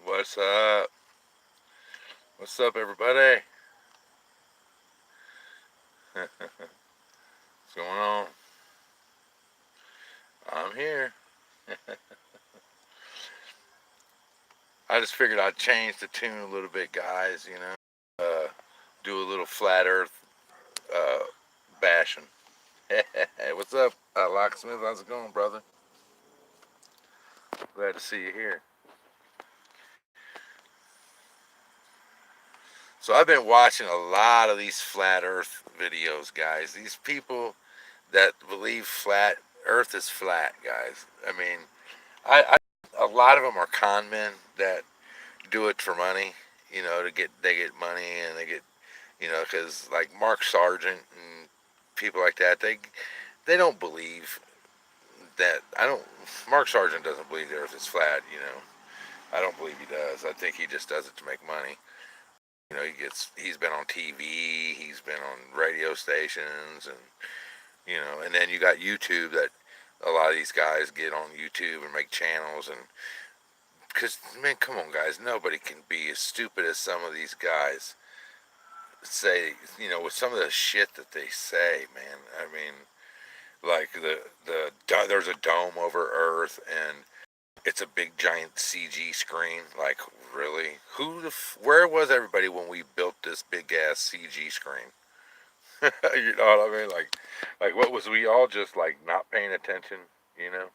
What's up? What's up, everybody? What's going on? I'm here. I just figured I'd change the tune a little bit, guys. Do a little flat Earth uh, bashing. Hey, what's up, Locksmith? How's it going, brother? Glad to see you here. So I've been watching a lot of these flat Earth videos, guys. These people that believe flat Earth is flat, guys. I a lot of them are con men that do it for money. They get money and they get because like Mark Sargent and people like that, they don't believe that. I don't. Mark Sargent doesn't believe the Earth is flat. I don't believe he does. I think he just does it to make money. He's been on TV, he's been on radio stations, and then you got YouTube that a lot of these guys get on YouTube and make channels and because man, come on, guys, nobody can be as stupid as some of these guys say. With some of the shit that they say, man. I mean, like there's a dome over Earth and it's a big giant CG screen. Like, really? Where was everybody when we built this big ass CG screen? You know what I mean? Like what was we all just like not paying attention? You know?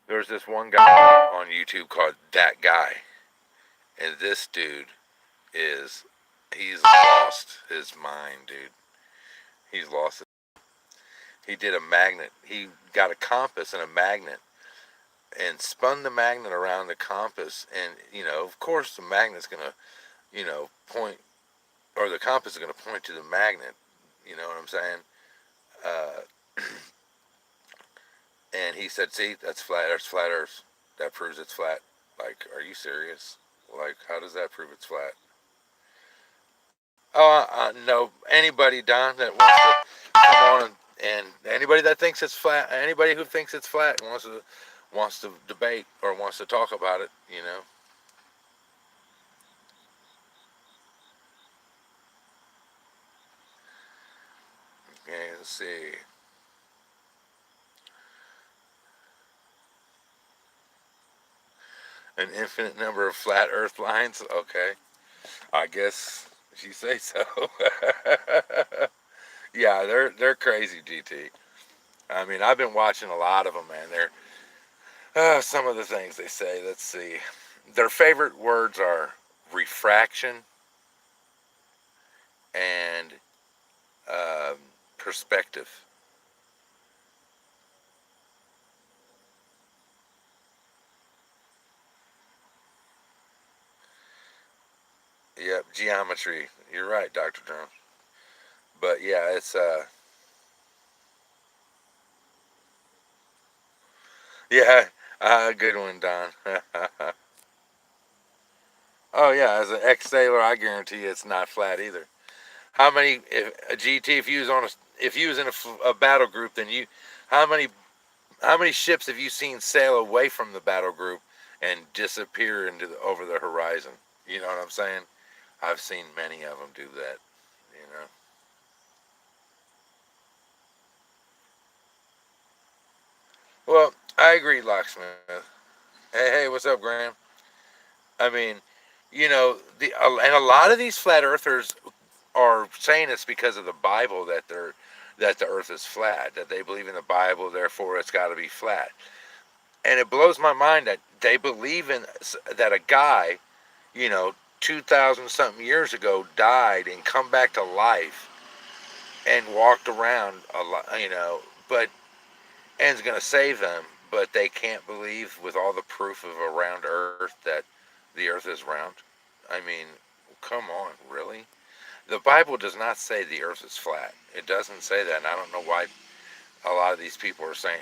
There's this one guy on YouTube called That Guy, and this dude is he's lost his mind, dude. He's lost it. He did a magnet. He got a compass and a magnet and spun the magnet around the compass, and of course the magnet's gonna point, or the compass is gonna point to the magnet. You know what I'm saying? uh, and he said, see, that's flat earth. Flat earth, that proves it's flat. Like, are you serious? Like, how does that prove it's flat? No, anybody, Don, that wants to come on and anybody that thinks it's flat, anybody who thinks it's flat and wants to debate or wants to talk about it. Okay, let's see. An infinite number of flat Earth lines. Okay, I guess you say so. Yeah, they're crazy, GT. I mean, I've been watching a lot of them, man. Some of the things they say. Let's see. Their favorite words are refraction and um, perspective. Yep, geometry. You're right, Dr. Jones. But yeah, it's yeah, good one, Don. Oh yeah, as an ex-sailor, I guarantee you it's not flat either. How many a GT if you was in a battle group, then how many how many ships have you seen sail away from the battle group and disappear over the horizon? You know what I'm saying? I've seen many of them do that. You know. Well, I agree, Locksmith. Hey, what's up, Graham? I mean, and a lot of these flat earthers are saying it's because of the Bible that the Earth is flat. That they believe in the Bible, therefore it's got to be flat. And it blows my mind that they believe in that a guy, 2,000 something years ago, died and come back to life and walked around a lot, but and's going to save them. But they can't believe with all the proof of around Earth that the Earth is round. I mean, come on, really? The Bible does not say the Earth is flat. It doesn't say that, and I don't know why a lot of these people are saying,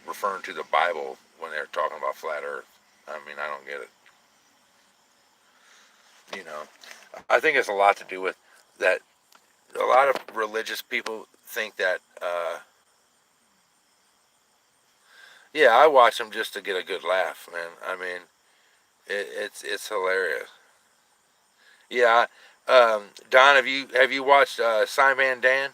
referring to the Bible when they're talking about flat Earth. I mean, I don't get it. You know, I think it's a lot to do with that. A lot of religious people think that. Yeah, I watch them just to get a good laugh, man. I mean, It's hilarious. Yeah. Don, have you watched Simon Dan?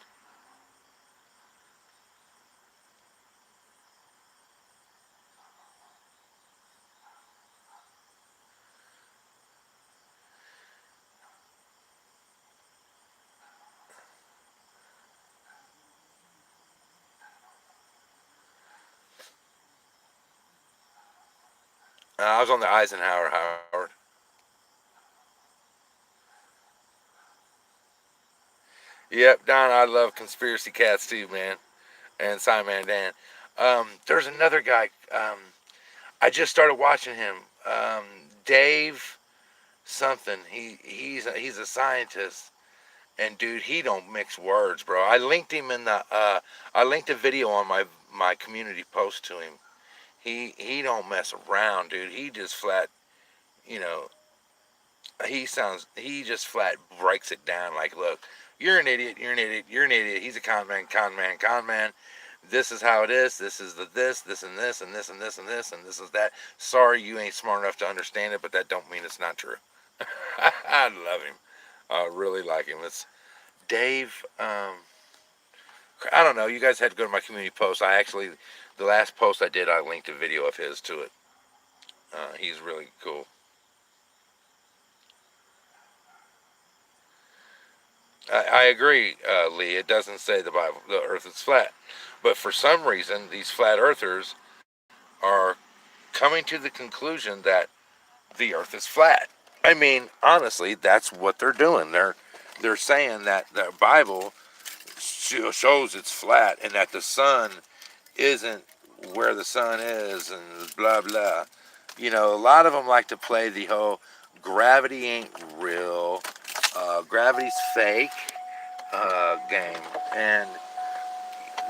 I was on the Eisenhower Howard. Yep, Don, I love conspiracy cats too, man, and Simon Dan. There's another guy. I just started watching him. Um, Dave something. He's a scientist, and dude, he don't mix words, bro. I linked him in the. I linked a video on my community post to him. He don't mess around, dude. He just flat, you know, he just flat breaks it down like, look, you're an idiot, you're an idiot, you're an idiot. He's a con man, con man, con man. This is how it is. This is the this and this and this and this and this and this is that. Sorry, you ain't smart enough to understand it, but that don't mean it's not true. I love him. I really like him. It's Dave. I don't know. You guys had to go to my community post. The last post I did, I linked a video of his to it. He's really cool. I agree, Lee. It doesn't say the Earth is flat, but for some reason, these flat earthers are coming to the conclusion that the Earth is flat. I mean, honestly, that's what they're doing. They're saying that the Bible shows it's flat and that the sun isn't where the sun is and blah blah. A lot of them like to play the whole gravity ain't real, gravity's fake game, and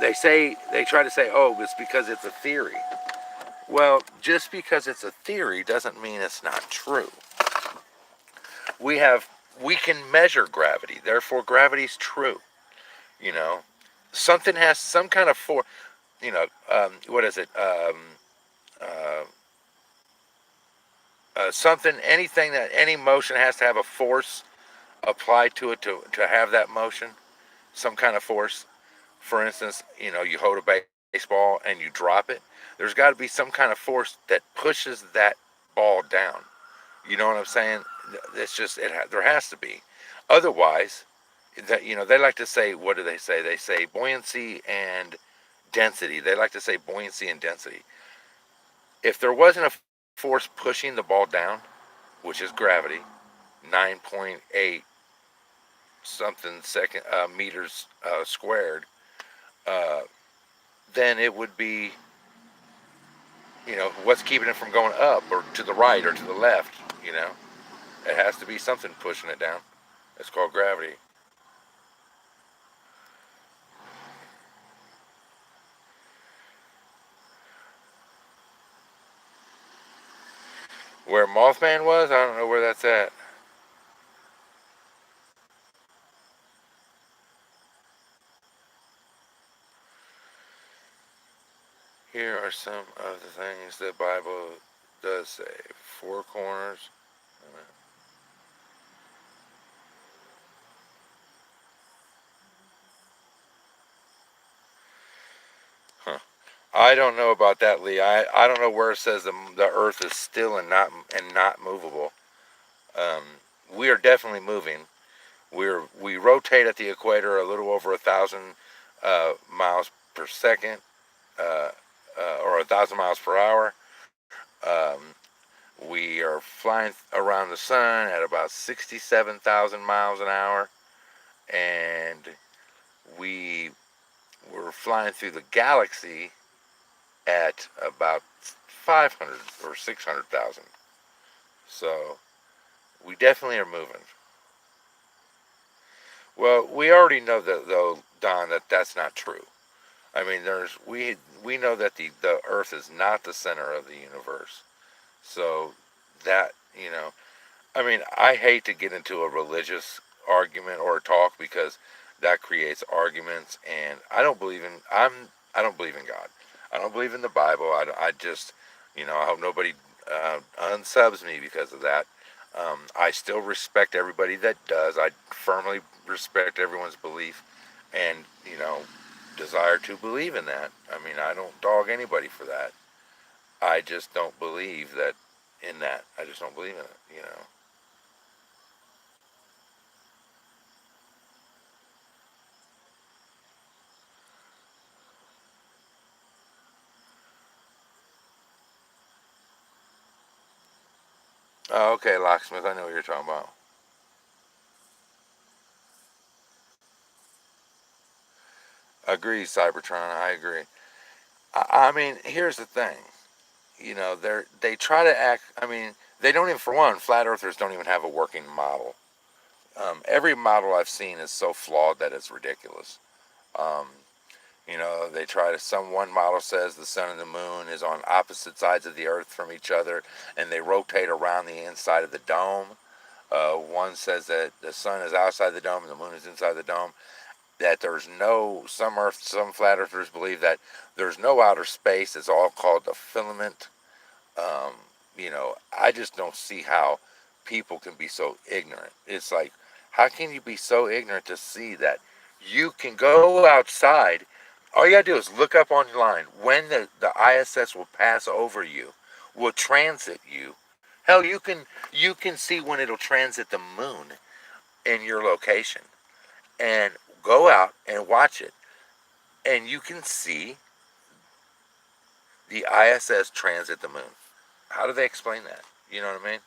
they try to say, oh, it's because it's a theory. Well, just because it's a theory doesn't mean it's not true. We have we can measure gravity, therefore gravity's true. You know, something has some kind of force. What is it? Uh, Something, anything that any motion has to have a force applied to it to have that motion, some kind of force. For instance, you hold a baseball and you drop it. There's got to be some kind of force that pushes that ball down. You know what I'm saying? It's just there has to be. Otherwise, that they like to say, what do they say? They say buoyancy and density. They like to say buoyancy and density. If there wasn't a force pushing the ball down, which is gravity, 9.8 something second meters squared, uh, then it would be, what's keeping it from going up or to the right or to the left. You know, it has to be something pushing it down. It's called gravity. Where Mothman was, I don't know where that's at. Here are some of the things the Bible does say. Four corners. Huh. I don't know about that, Lee. I don't know where it says the Earth is still and not movable. Um, we are definitely moving. We rotate at the equator a little over 1,000 miles per second, uh, or 1,000 miles per hour. Um, we are flying around the sun at about 67,000 miles an hour, and we were flying through the galaxy at about 500 or 600,000. So we definitely are moving. Well, we already know that though, Don, that that's not true. I mean, we know that the Earth is not the center of the universe. So that I mean, I hate to get into a religious argument or a talk because that creates arguments, and I don't believe in God. I don't believe in the Bible. I just I hope nobody unsubs me because of that. I still respect everybody that does. I firmly respect everyone's belief and, desire to believe in that. I mean, I don't dog anybody for that. I just don't believe that in that. I just don't believe in it. Oh, okay, Locksmith, I know what you're talking about. Agree, Cybertron. I agree. I mean, here's the thing. They try to act. I mean, they don't even. For one, flat earthers don't even have a working model. Every model I've seen is so flawed that it's ridiculous. Um, they try to. Some one model says the sun and the moon is on opposite sides of the earth from each other, and they rotate around the inside of the dome. One says that the sun is outside the dome and the moon is inside the dome. That there's no some flat earthers believe that there's no outer space. It's all called the filament. Um, I just don't see how people can be so ignorant. It's like, how can you be so ignorant to see that you can go outside? All you gotta do is look up online when the ISS will pass over you, will transit you. Hell, you can see when it'll transit the moon in your location, and go out and watch it, and you can see the ISS transit the moon. How do they explain that? You know what I mean?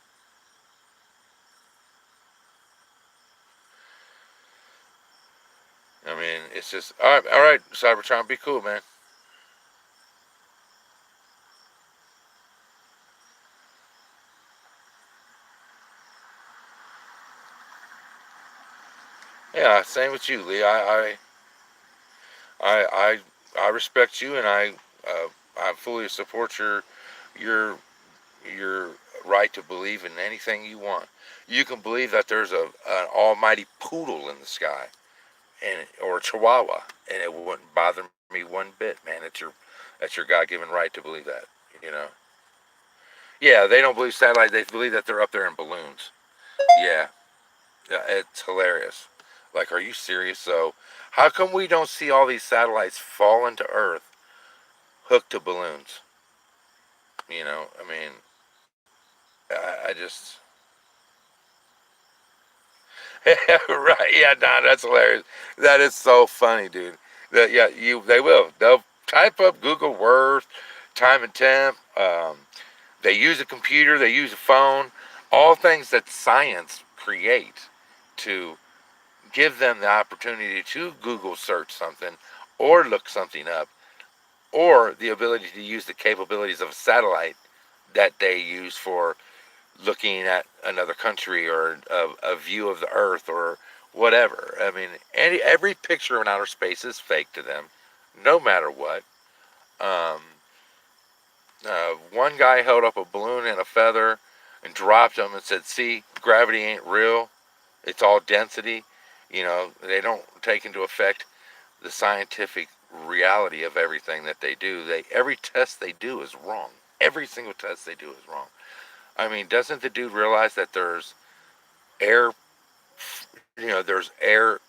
I mean, it's just all right, Cybertron, be cool, man. Yeah, same with you, Lee. I, I respect you, and I fully support your your right to believe in anything you want. You can believe that there's an almighty poodle in the sky, and or a chihuahua, and it wouldn't bother me one bit, man. That's your God-given right to believe that. You know. Yeah, they don't believe satellites. They believe that they're up there in balloons. Yeah, yeah, it's hilarious. Like, are you serious? So, how come we don't see all these satellites fall into Earth hooked to balloons? I mean, I just. Right? Yeah, Don, that's hilarious. That is so funny, dude. Yeah, they will. They'll type up Google Earth, time and temp. They use a computer. They use a phone. All things that science create to give them the opportunity to Google search something or look something up, or the ability to use the capabilities of a satellite that they use for looking at another country or a view of the earth or whatever. I mean, every picture in outer space is fake to them, no matter what. Um, One guy held up a balloon and a feather and dropped them and said, see, gravity ain't real. It's all density. They don't take into effect the scientific reality of everything that they do. Every test they do is wrong. Every single test they do is wrong. I mean, doesn't the dude realize that there's air? There's air.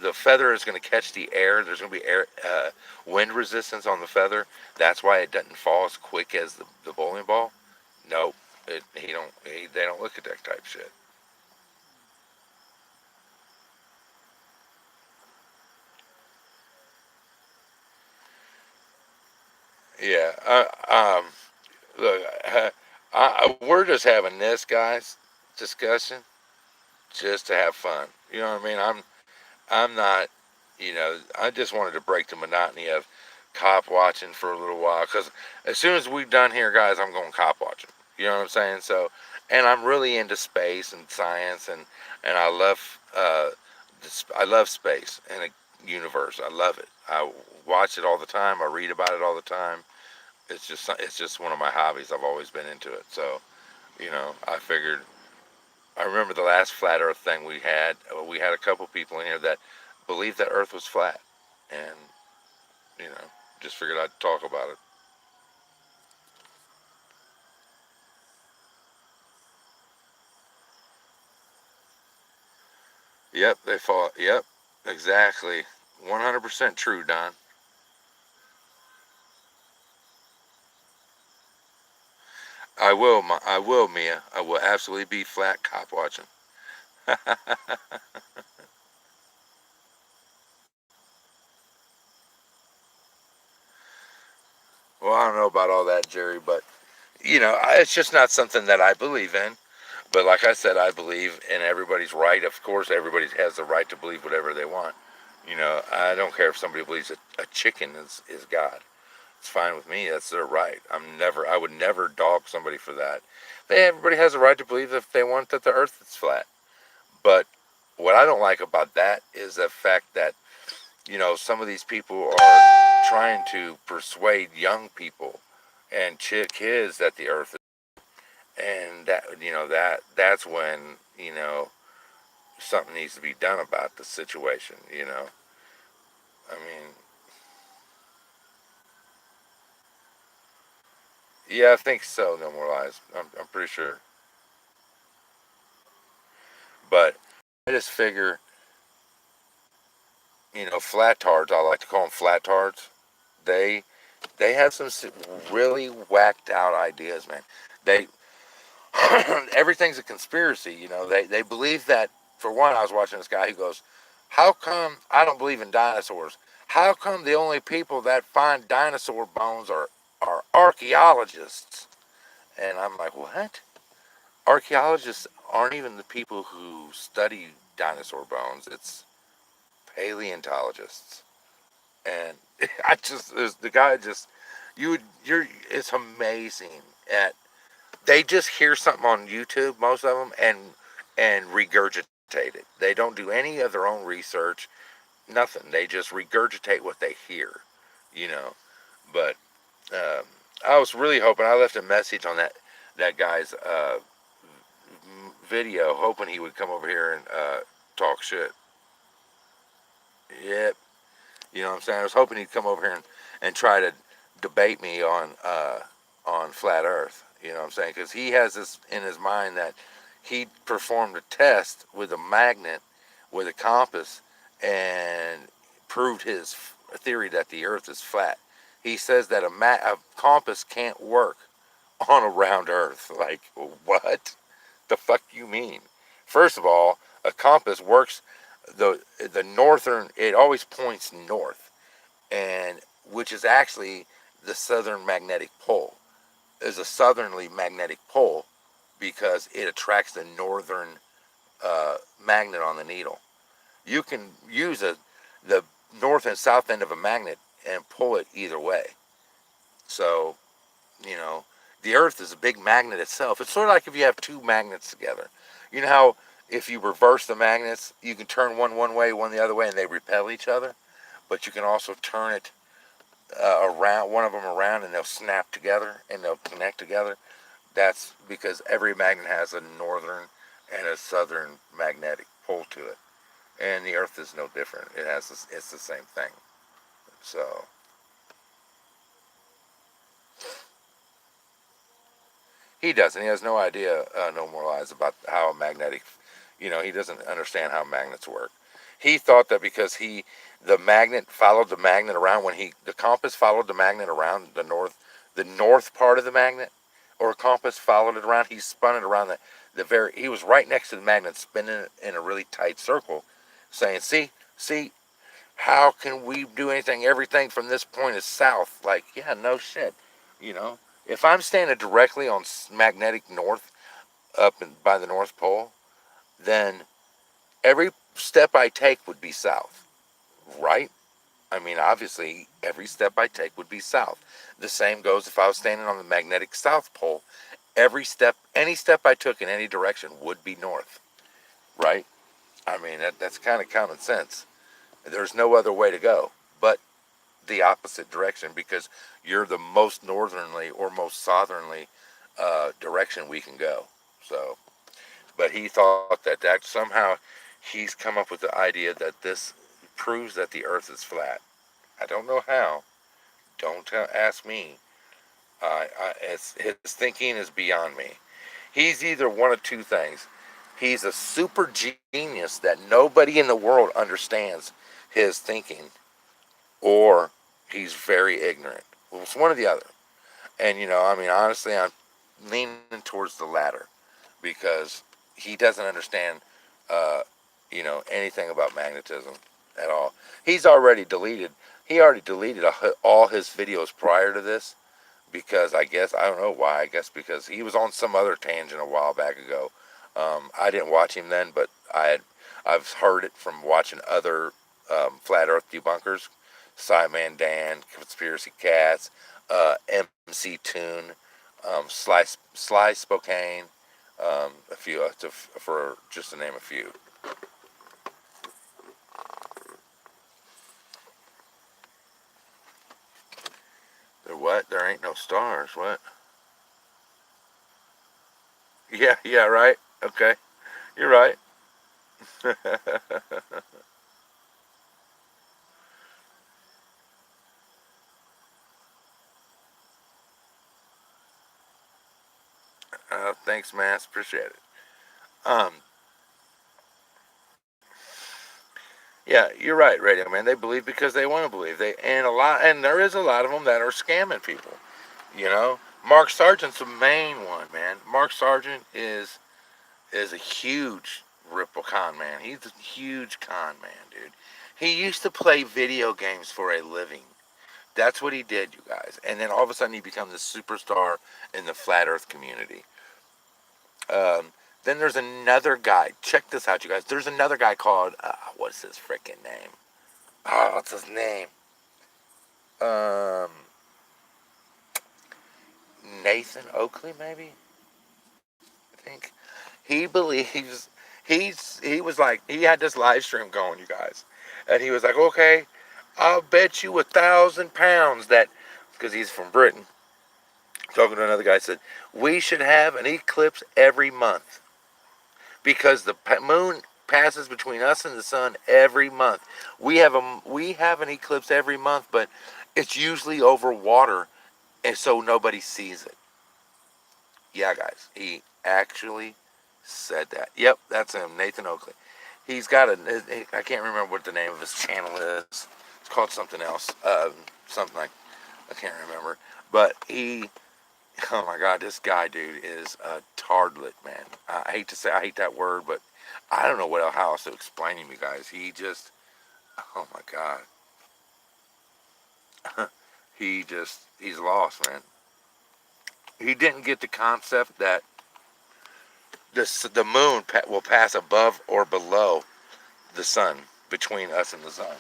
The feather is going to catch the air. There's going to be air, wind resistance on the feather. That's why it doesn't fall as quick as the bowling ball. Nope. They don't look at that type of shit. Yeah. Look, we're just having this, guys, discussion just to have fun. You know what I mean? I'm not. I just wanted to break the monotony of cop watching for a little while because as soon as we're done here, guys, I'm going cop watching. You know what I'm saying? So, and I'm really into space and science, and I love space and a universe. I love it. I watch it all the time. I read about it all the time. It's just one of my hobbies. I've always been into it. So, I figured. I remember the last flat Earth thing we had. We had a couple people in here that believed that Earth was flat, and you know, just figured I'd talk about it. Yep, they fall. Yep, exactly. 100% true, Don. I will, Mia. I will absolutely be flat cop watching. Well, I don't know about all that, Jerry, but it's just not something that I believe in. But like I said, I believe in everybody's right. Of course, everybody has the right to believe whatever they want. I don't care if somebody believes a chicken is God. It's fine with me. That's their right. I would never dog somebody for that. Everybody has a right to believe if they want that the earth is flat. But what I don't like about that is the fact that, some of these people are trying to persuade young people and kids that the earth is, and that's when, something needs to be done about the situation. I mean, yeah, I think so, no more lies. I'm pretty sure. But I just figure, flatards, I like to call them flatards. They they have some really whacked out ideas, man. They everything's a conspiracy. They believe that. For one, I was watching this guy who goes, "How come I don't believe in dinosaurs? How come the only people that find dinosaur bones are archaeologists?" And I'm like, "What? Archaeologists aren't even the people who study dinosaur bones. It's paleontologists." And I just the guy just you're it's amazing at they just hear something on YouTube, most of them, and regurgitate it. They don't do any of their own research, nothing. They just regurgitate what they hear, you know. But um, I was really hoping I left a message on that guy's video, hoping he would come over here and talk shit. Yep, you know what I'm saying. I was hoping he'd come over here and try to debate me on flat Earth. You know what I'm saying? Because he has this in his mind that he performed a test with a magnet, with a compass, and proved his theory that the Earth is flat. He says that a compass can't work on a round Earth. Like, what? The fuck you mean? First of all, a compass works the northern. It always points north, and which is actually the southern magnetic pole. Is a southerly magnetic pole because it attracts the northern magnet on the needle. You can use the north and south end of a magnet and pull it either way. So, you know, the Earth is a big magnet itself. It's sort of like if you have two magnets together. You know how if you reverse the magnets, you can turn one way, one the other way, and they repel each other. But you can also turn it around, one of them around, and they'll snap together and they'll connect together. That's because every magnet has a northern and a southern magnetic pole to it, and the Earth is no different. It's the same thing. So he doesn't. He has no idea, no more lies about how a magnetic. He doesn't understand how magnets work. He thought that because the magnet followed the magnet around when the compass followed the magnet around the north part of the magnet, or a compass followed it around. He spun it around he was right next to the magnet, spinning it in a really tight circle, saying, see, how can we do anything? Everything from this point is south. Like, yeah, no shit. You know, if I'm standing directly on magnetic north, by the North Pole, then every step I take would be south, right? I mean, obviously, every step I take would be south. The same goes if I was standing on the magnetic South Pole. Any step I took in any direction would be north, right? I mean, that's kind of common sense. There's no other way to go but the opposite direction because you're the most northernly or most southerly direction we can go. So, but he thought that somehow he's come up with the idea that this proves that the Earth is flat. I don't know how. Don't ask me. His thinking is beyond me. He's either one of two things. He's a super genius that nobody in the world understands his thinking, or he's very ignorant. Well, it's one or the other. And, I mean, honestly, I'm leaning towards the latter because he doesn't understand, uh, anything about magnetism at all. He's already deleted, he already deleted all his videos prior to this because I guess, I don't know why, I guess because he was on some other tangent a while back ago. I didn't watch him then, but I've heard it from watching other flat Earth debunkers, Sideman Dan, Conspiracy Cats, MC Tune, Sly Spokane, a few for just to name a few. There what? There ain't no stars. What? Yeah, yeah, right. Okay, you're right. Thanks, man. Appreciate it. Um, yeah, you're right, Radio Man. They believe because they want to believe. And there is a lot of them that are scamming people. Mark Sargent's the main one, man. Mark Sargent is a huge ripple con man. He's a huge con man, dude. He used to play video games for a living. That's what he did, you guys. And then all of a sudden he becomes a superstar in the flat Earth community. Um, then there's another guy. Check this out, you guys. There's another guy called what's his freaking name? Oh, what's his name? Um, Nathan Oakley, maybe. I think he believes he was like he had this live stream going, you guys, and he was like, okay, I'll bet you £1,000 that because he's from Britain. Talking to another guy said we should have an eclipse every month because the moon passes between us and the sun every month. We have an eclipse every month, but it's usually over water, and so nobody sees it. Yeah, guys, he actually said that. Yep, that's him, Nathan Oakley. He's got I can't remember what the name of his channel is. It's called something else. Something like, I can't remember. But oh my God, this guy, dude, is a tardlet, man. I hate that word, but I don't know how else to explain him, you guys. Oh my God. He's lost, man. He didn't get the concept that the moon will pass above or below the sun, between us and the sun.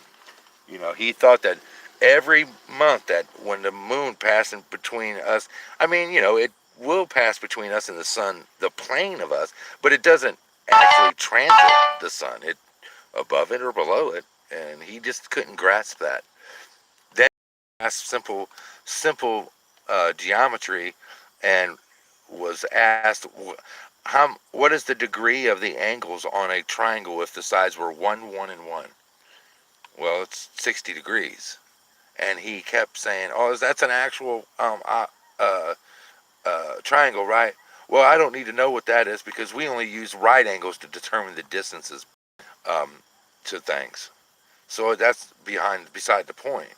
He thought that every month that when the moon passing between us, I mean, it will pass between us and the sun, the plane of us, but it doesn't actually transit the sun. It above it or below it, and he just couldn't grasp that. Then he asked simple geometry, and was asked what is the degree of the angles on a triangle if the sides were 1, 1, and 1? Well, it's 60 degrees. And he kept saying, "Oh, that's an actual uh, triangle, right?" Well, I don't need to know what that is because we only use right angles to determine the distances um, to things. So that's beside the point.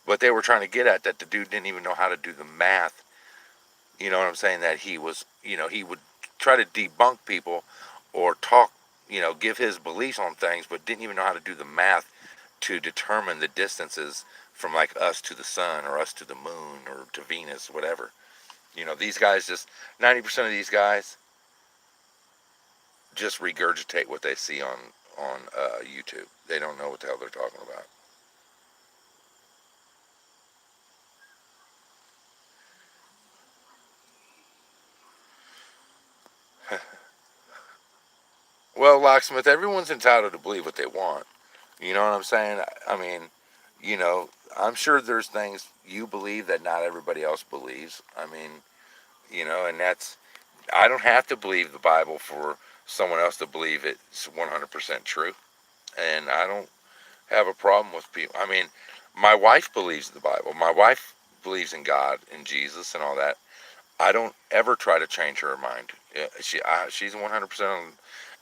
But they were trying to get at that the dude didn't even know how to do the math. You know what I'm saying? That he would try to debunk people or talk, give his beliefs on things, but didn't even know how to do the math to determine the distances from like us to the sun or us to the moon or to Venus, whatever. These guys just 90% of these guys just regurgitate what they see on YouTube. They don't know what the hell they're talking about. Well, locksmith, everyone's entitled to believe what they want. You know what I'm saying? I mean, you know, I'm sure there's things you believe that not everybody else believes. I mean, and I don't have to believe the Bible for someone else to believe it's 100% true. And I don't have a problem with people. I mean, my wife believes the Bible. My wife believes in God and Jesus and all that. I don't ever try to change her mind. Yeah, she's 100%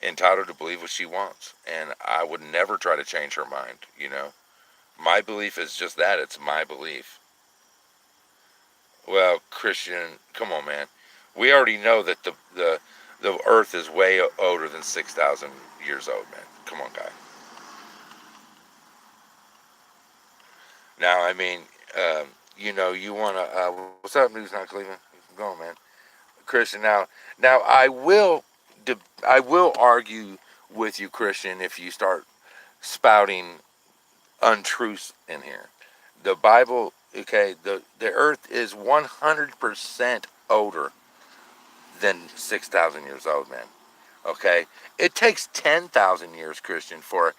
entitled to believe what she wants, and I would never try to change her mind. My belief is just that, it's my belief. Well, Christian, come on, man. We already know that the Earth is way older than 6,000 years old, man. Come on, guy. Now, I mean, you want to. What's up, News Not Cleveland? Go on, man. Christian. Now, I will argue with you, Christian, if you start spouting untruths in here. The Bible, okay, the Earth is 100% older than 6,000 years old, man. Okay, it takes 10,000 years, Christian, for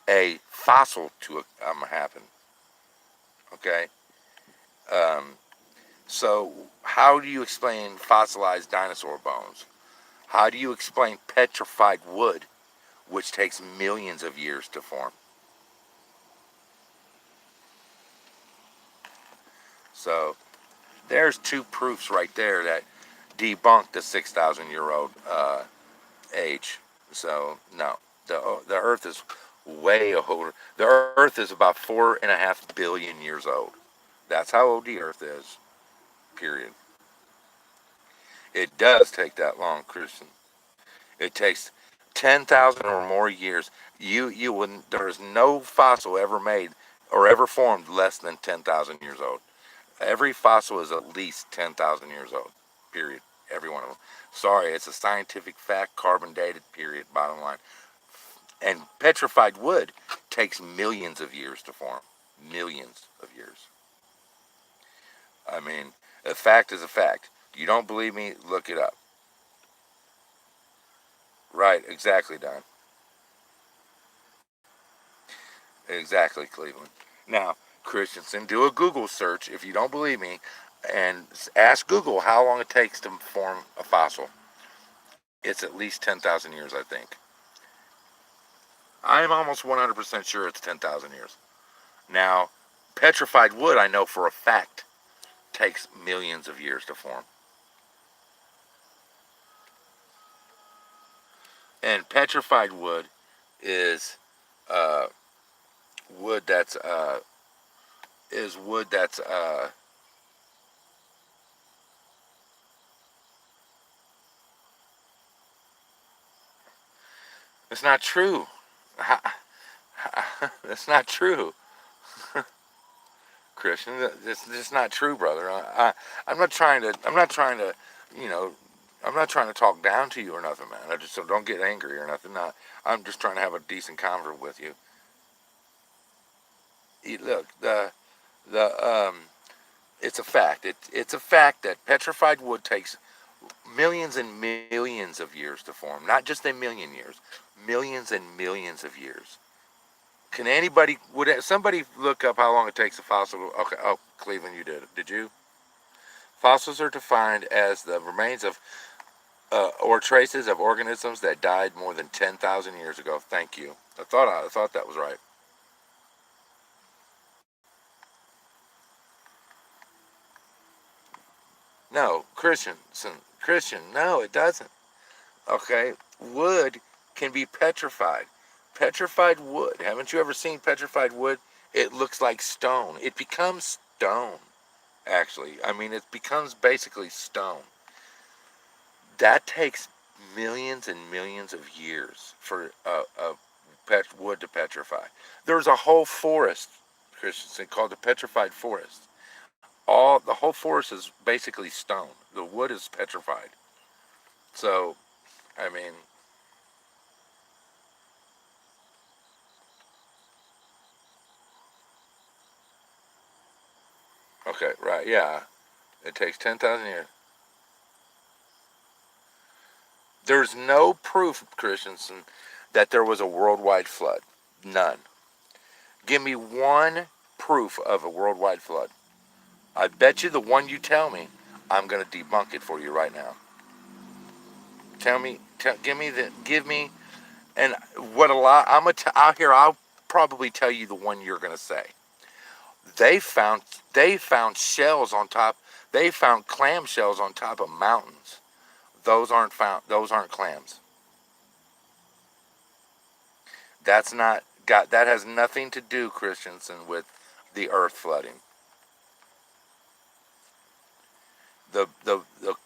a fossil to happen. Okay, um, so how do you explain fossilized dinosaur bones? How do you explain petrified wood, which takes millions of years to form? So there's two proofs right there that debunk the 6,000-year-old age. So no, the Earth is way older. The Earth is about 4.5 billion years old. That's how old the Earth is. Period. It does take that long, Christian. It takes 10,000 or more years. You wouldn't. There's no fossil ever made or ever formed less than 10,000 years old. Every fossil is at least 10,000 years old. Period. Every one of them. Sorry, it's a scientific fact, carbon dated. Period. Bottom line. And petrified wood takes millions of years to form. Millions of years. I mean, a fact is a fact. You don't believe me? Look it up. Right, exactly, Don. Exactly, Cleveland. Now, Christensen, do a Google search if you don't believe me, and ask Google how long it takes to form a fossil. It's at least 10,000 years, I think. I'm almost 100% sure it's 10,000 years. Now, petrified wood, I know for a fact, takes millions of years to form. And petrified wood is uh, wood that's is wood that's it's not true. That's not true, Christian. It's not true, brother. I'm not trying to. I'm not trying to. You know. I'm not trying to talk down to you or nothing, man. I just so don't get angry or nothing. I'm just trying to have a decent conversation with you. Look, the it's a fact. It's a fact that petrified wood takes millions and millions of years to form. Not just a million years, millions and millions of years. Can anybody, would somebody look up how long it takes a fossil? Okay, oh, Cleveland, you did it. Did you? Fossils are defined as the remains of or traces of organisms that died more than 10,000 years ago. Thank you. I thought that was right. No, Christian, no, it doesn't. Okay, wood can be petrified. Petrified wood. Haven't you ever seen petrified wood? It looks like stone. It becomes stone, actually. I mean, it becomes basically stone. That takes millions and millions of years for wood to petrify. There's a whole forest, Christensen, called the petrified forest. The whole forest is basically stone. The wood is petrified. So, I mean, okay, right, yeah. It takes 10,000 years. There's no proof, Christensen, that there was a worldwide flood. None. Give me one proof of a worldwide flood. I bet you the one you tell me, I'm going to debunk it for you right now. Give me, and what a lot, out here, I'll probably tell you the one you're going to say. They found, they found shells on top, they found clam shells on top of mountains. those aren't found. Those aren't clams. That's not got. That has nothing to do, Christensen, with the Earth flooding. The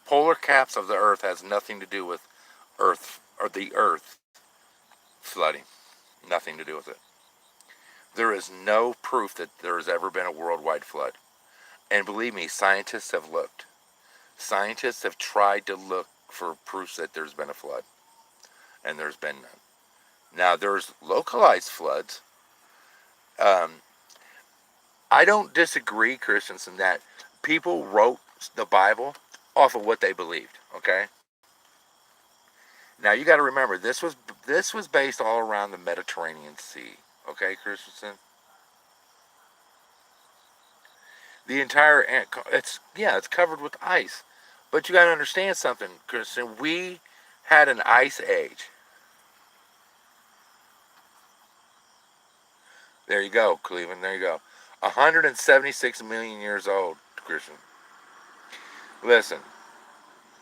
polar caps of the Earth has nothing to do with Earth or the Earth flooding. Nothing to do with it. There is no proof that there has ever been a worldwide flood. And believe me, scientists have looked. Scientists have tried to look for proofs that there's been a flood, and there's been none. Now, there's localized floods. Um, I don't disagree, Christensen, that people wrote the Bible off of what they believed. Okay. Now you got to remember this was based all around the Mediterranean Sea. Okay, Christensen. The entire it's covered with ice, but you got to understand something, Christensen. We had an ice age. There you go, Cleveland. There you go. 176 million years old, Christian. Listen,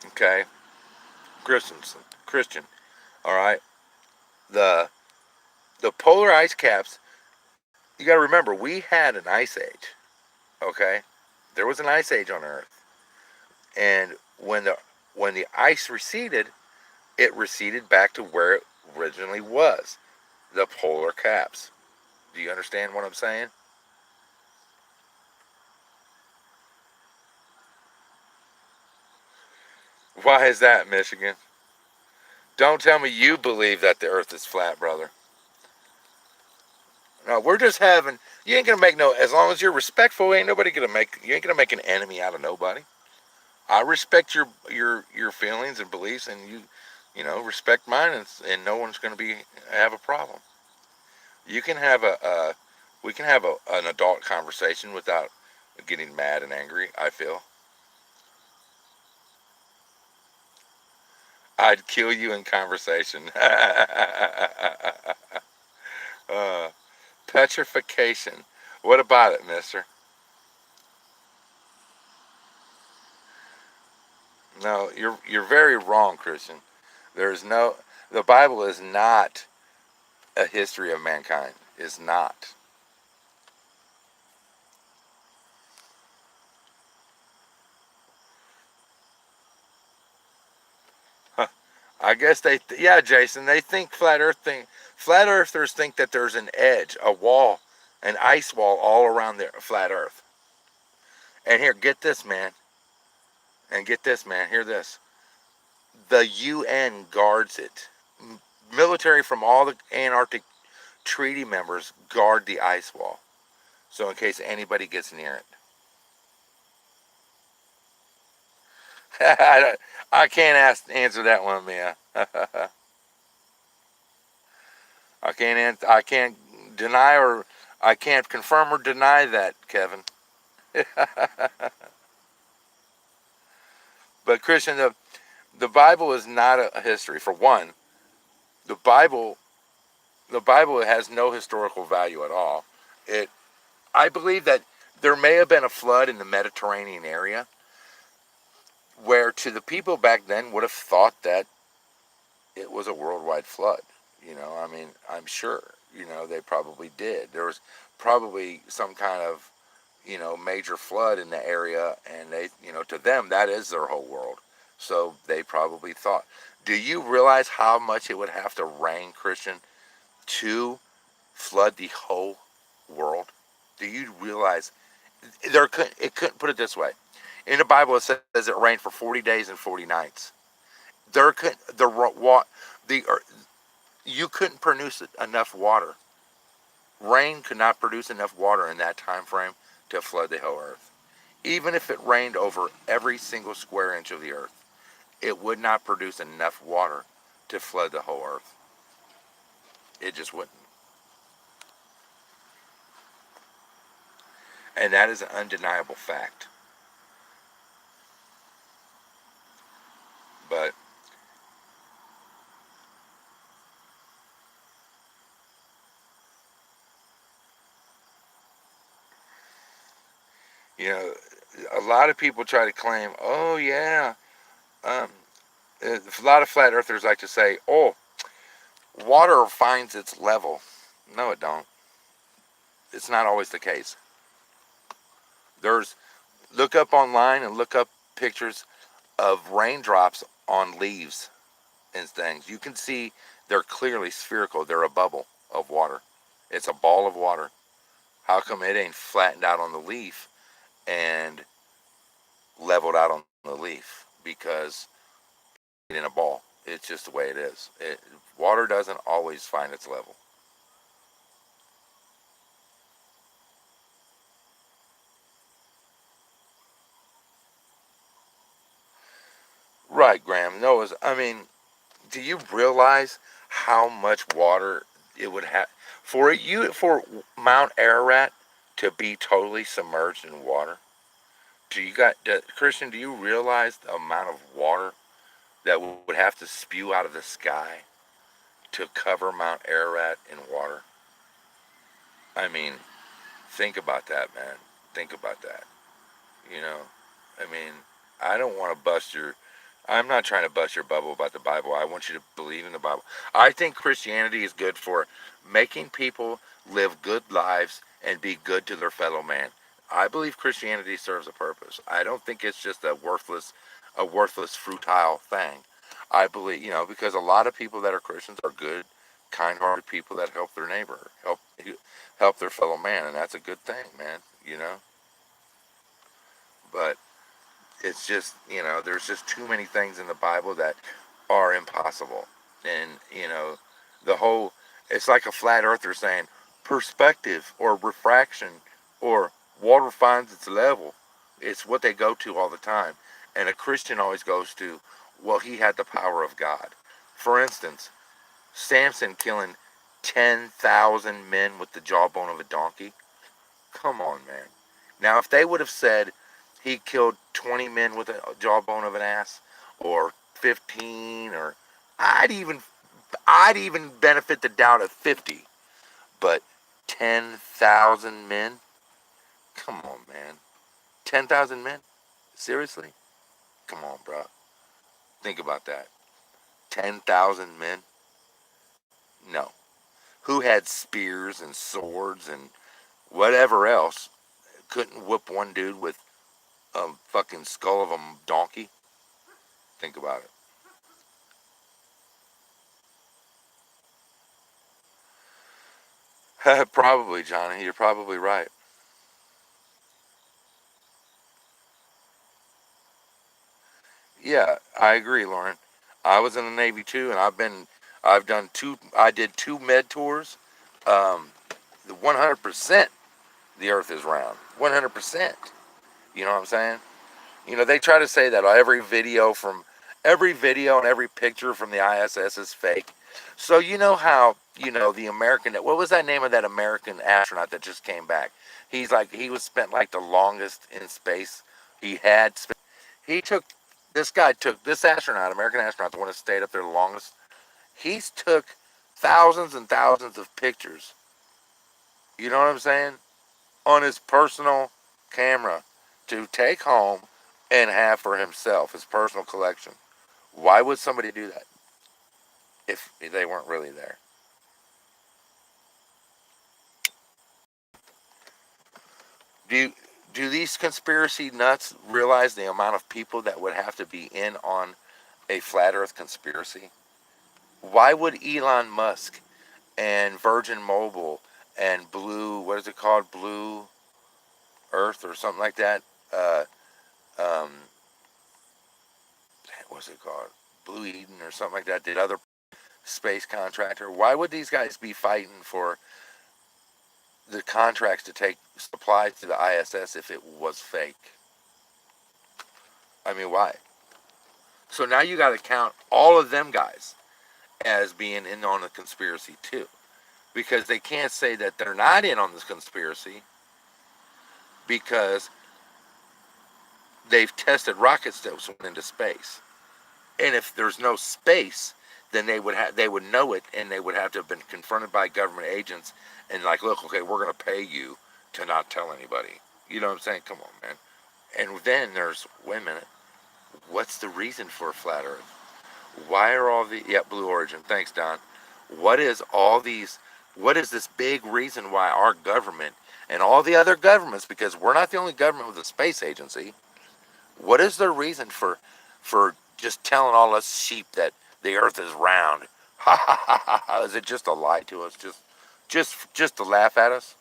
okay, Christensen, Christian. All right, the the polar ice caps. You got to remember, we had an ice age. Okay, there was an ice age on Earth, and when the ice receded, it receded back to where it originally was, the polar caps. Do you understand what I'm saying? Why is that, Michigan? Don't tell me you believe that the Earth is flat, brother. No, we're just having. You ain't gonna make no. As long as you're respectful, ain't nobody gonna make. You ain't gonna make an enemy out of nobody. I respect your feelings and beliefs, and respect mine, and no one's gonna have a problem. You can have we can have an adult conversation without getting mad and angry. I feel I'd kill you in conversation. uh, Petrification. What about it, Mister? No, you're very wrong, Christian. There's no. The Bible is not a history of mankind. Is not. I guess yeah, Jason. They think flat earthers think that there's an edge, a wall, an ice wall all around the flat Earth. And here, get this, man. And get this, man. Hear this. The UN guards it. Military from all the Antarctic treaty members guard the ice wall. So in case anybody gets near it. I can't answer that one, Mia. I can't deny or I can't confirm or deny that, Kevin. But Christian, the Bible is not a history. For one, the Bible the Bible has no historical value at all. It I believe that there may have been a flood in the Mediterranean area where to the people back then would have thought that it was a worldwide flood. I mean, I'm sure, they probably did. There was probably some kind of, major flood in the area, and to them, that is their whole world. So they probably thought. Do you realize how much it would have to rain, Christian, to flood the whole world? Do you realize it couldn't put it this way? In the Bible, it says it rained for 40 days and 40 nights. There could the you couldn't produce enough water. Rain could not produce enough water in that time frame to flood the whole earth. Even if it rained over every single square inch of the earth, it would not produce enough water to flood the whole earth. It just wouldn't. And that is an undeniable fact. But, you know, a lot of people try to claim, oh, yeah, um, A lot of flat earthers like to say, "Oh, water finds its level." No, it don't. It's not always the case. There's Look up online and look up pictures of raindrops on leaves and things. You can see they're clearly spherical. They're a bubble of water. It's a ball of water. How come it ain't flattened out on the leaf and leveled out on the leaf? Because it's in a ball. It's just the way it is. Water doesn't always find its level. Right, Graham. No, I mean, do you realize how much water it would have for Mount Ararat to be totally submerged in water? Christian? Do you realize the amount of water that would have to spew out of the sky to cover Mount Ararat in water? I mean, think about that, man. Think about that. You know, I mean, I don't want to bust your. I'm not trying to bust your bubble about the Bible. I want you to believe in the Bible. I think Christianity is good for making people live good lives and be good to their fellow man. I believe Christianity serves a purpose. I don't think it's just a worthless, futile thing. I believe, because a lot of people that are Christians are good, kind-hearted people that help their neighbor, help their fellow man, and that's a good thing, man. But it's just, there's just too many things in the Bible that are impossible. And, the whole, it's like a flat earther saying perspective or refraction or water finds its level. It's what they go to all the time. And a Christian always goes to, well, he had the power of God. For instance, Samson killing 10,000 men with the jawbone of a donkey. Come on, man. Now, if they would have said he killed 20 men with a jawbone of an ass, or 15, or I'd even I'd even benefit the doubt of 50, but 10,000 men? Come on, man. 10,000 men? Seriously? Come on, bro. Think about that. 10,000 men? No. Who had spears and swords and whatever else couldn't whoop one dude with a fucking skull of a donkey? Think about it. Probably, Johnny. You're probably right. Yeah, I agree, Lauren. I was in the Navy too, and I did two med tours. Um, 100% the Earth is round. 100%. You know what I'm saying? They try to say that every video and every picture from the ISS is fake. So you know how, the American, what was that name of that American astronaut that just came back? He was spent like the longest in space. He had spent, he took, this guy took, this astronaut, American astronaut, the one that stayed up there the longest, he's took thousands and thousands of pictures. You know what I'm saying? On his personal camera to take home and have for himself, his personal collection. Why would somebody do that if they weren't really there? Do do these conspiracy nuts realize the amount of people that would have to be in on a flat Earth conspiracy? Why would Elon Musk and Virgin Mobile and what is it called, Blue Earth or something like that? Uh, um, what's it called? Blue Eden or something like that. Did other space contractor? Why would these guys be fighting for the contracts to take supplies to the ISS if it was fake? I mean, why? So now you got to count all of them guys as being in on the conspiracy too, because they can't say that they're not in on this conspiracy because they've tested rockets that went into space. And if there's no space, then they would know it, and they would have to have been confronted by government agents and like, look, okay, we're going to pay you to not tell anybody. You know what I'm saying? Come on, man. And then wait a minute, what's the reason for a flat Earth? Why are all the, yeah, Blue Origin? Thanks, Don. What is all these? What is this big reason why our government and all the other governments, because we're not the only government with a space agency, what is their reason for just telling all us sheep that the Earth is round? Ha ha ha ha! Ha. Is it just a lie to us? Just to laugh at us?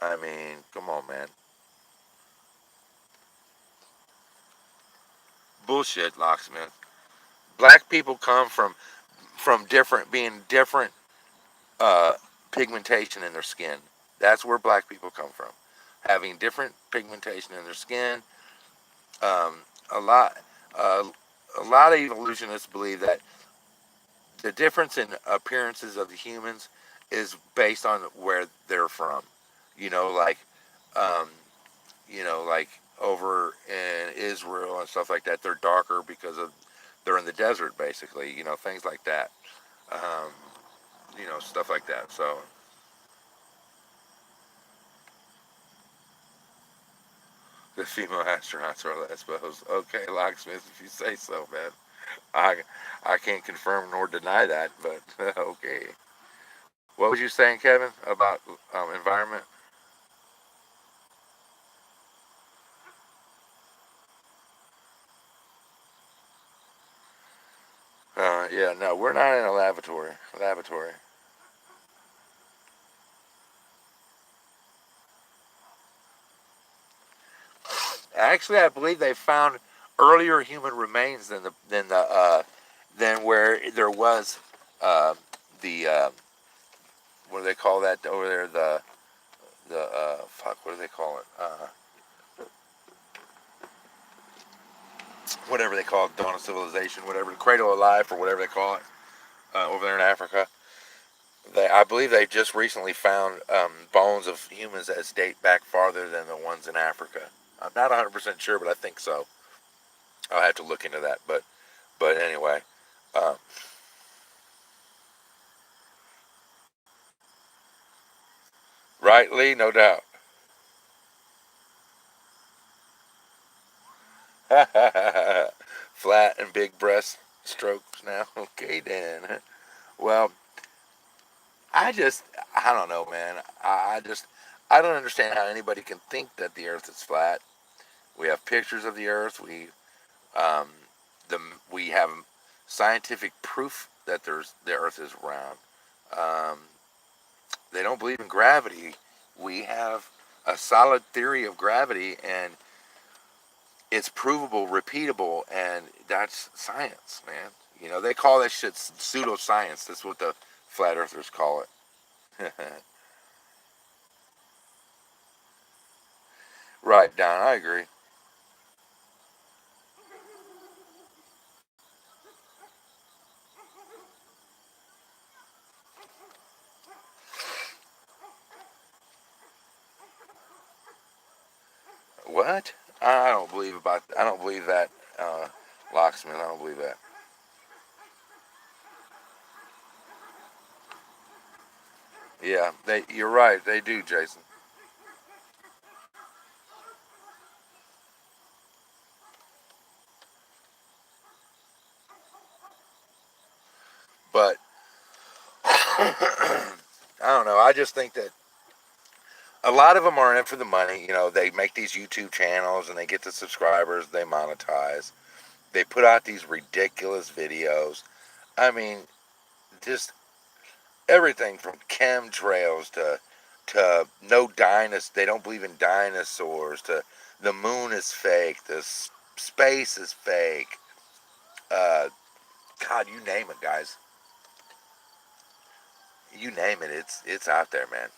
I mean, come on, man. Bullshit, locksmith. Black people come from different, being different uh, pigmentation in their skin. That's where black people come from, having different pigmentation in their skin. Um, a lot, uh, a lot of evolutionists believe that the difference in appearances of the humans is based on where they're from. You know, like, um, like over in Israel and stuff like that, they're darker because of they're in the desert, basically. Things like that. Um, stuff like that. So the female astronauts are lesbos. Okay, locksmith, if you say so, man. I I can't confirm nor deny that, but okay. What was you saying, Kevin, about environment? Yeah, no, we're not in a lavatory. Lavatory. Actually, I believe they found earlier human remains than where there was uh, the what do they call that over there? The fuck, what do they call it? Whatever they call it, dawn of civilization, whatever, the cradle of life, or whatever they call it over there in Africa. I believe they just recently found bones of humans that date back farther than the ones in Africa. I'm not 100% sure, but I think so. I'll have to look into that. But anyway, um, rightly, no doubt. Flat and big breast strokes now. Okay, then. Well, I just, I don't know, man. I don't understand how anybody can think that the Earth is flat. We have pictures of the Earth. Um, the we have scientific proof that the Earth is round. Um, they don't believe in gravity. We have a solid theory of gravity, and it's provable, repeatable, and that's science, man. They call that shit pseudoscience. That's what the flat earthers call it. Right, Don. I agree. What? I don't believe about. I don't believe that, locksmith. I don't believe that. Yeah, you're right. They do, Jason. But I don't know. I just think that a lot of them are in it for the money. They make these YouTube channels and they get the subscribers. They monetize. They put out these ridiculous videos. I mean, just everything from chemtrails to no dinosaurs. They don't believe in dinosaurs. To the moon is fake. Space is fake. Uh, God, you name it, guys. You name it. It's out there, man.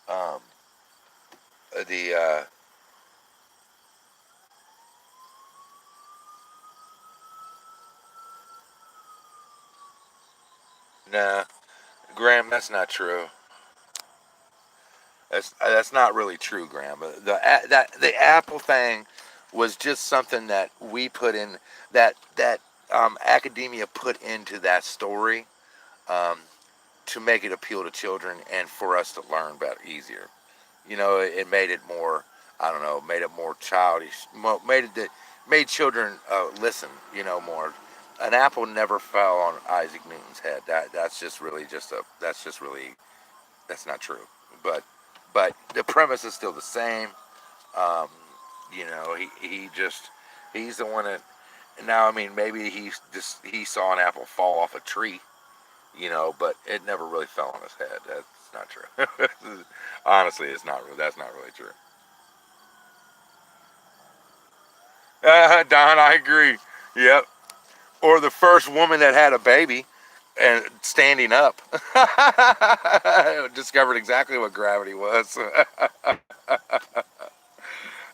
Um, the Nah, Graham, that's not true. That's not really true, Graham. The Apple thing was just something that we put in that academia put into that story um, to make it appeal to children and for us to learn better easier. It made it more. I don't know, made it more childish, made children listen, more. An apple never fell on Isaac Newton's head. That's just really that's not true. But the premise is still the same. Um, he's the one that now. I mean, maybe he saw an apple fall off a tree, but it never really fell on his head. That's not true. Honestly, it's not. That's not really true. Don, I agree. Yep. Or the first woman that had a baby and standing up discovered exactly what gravity was.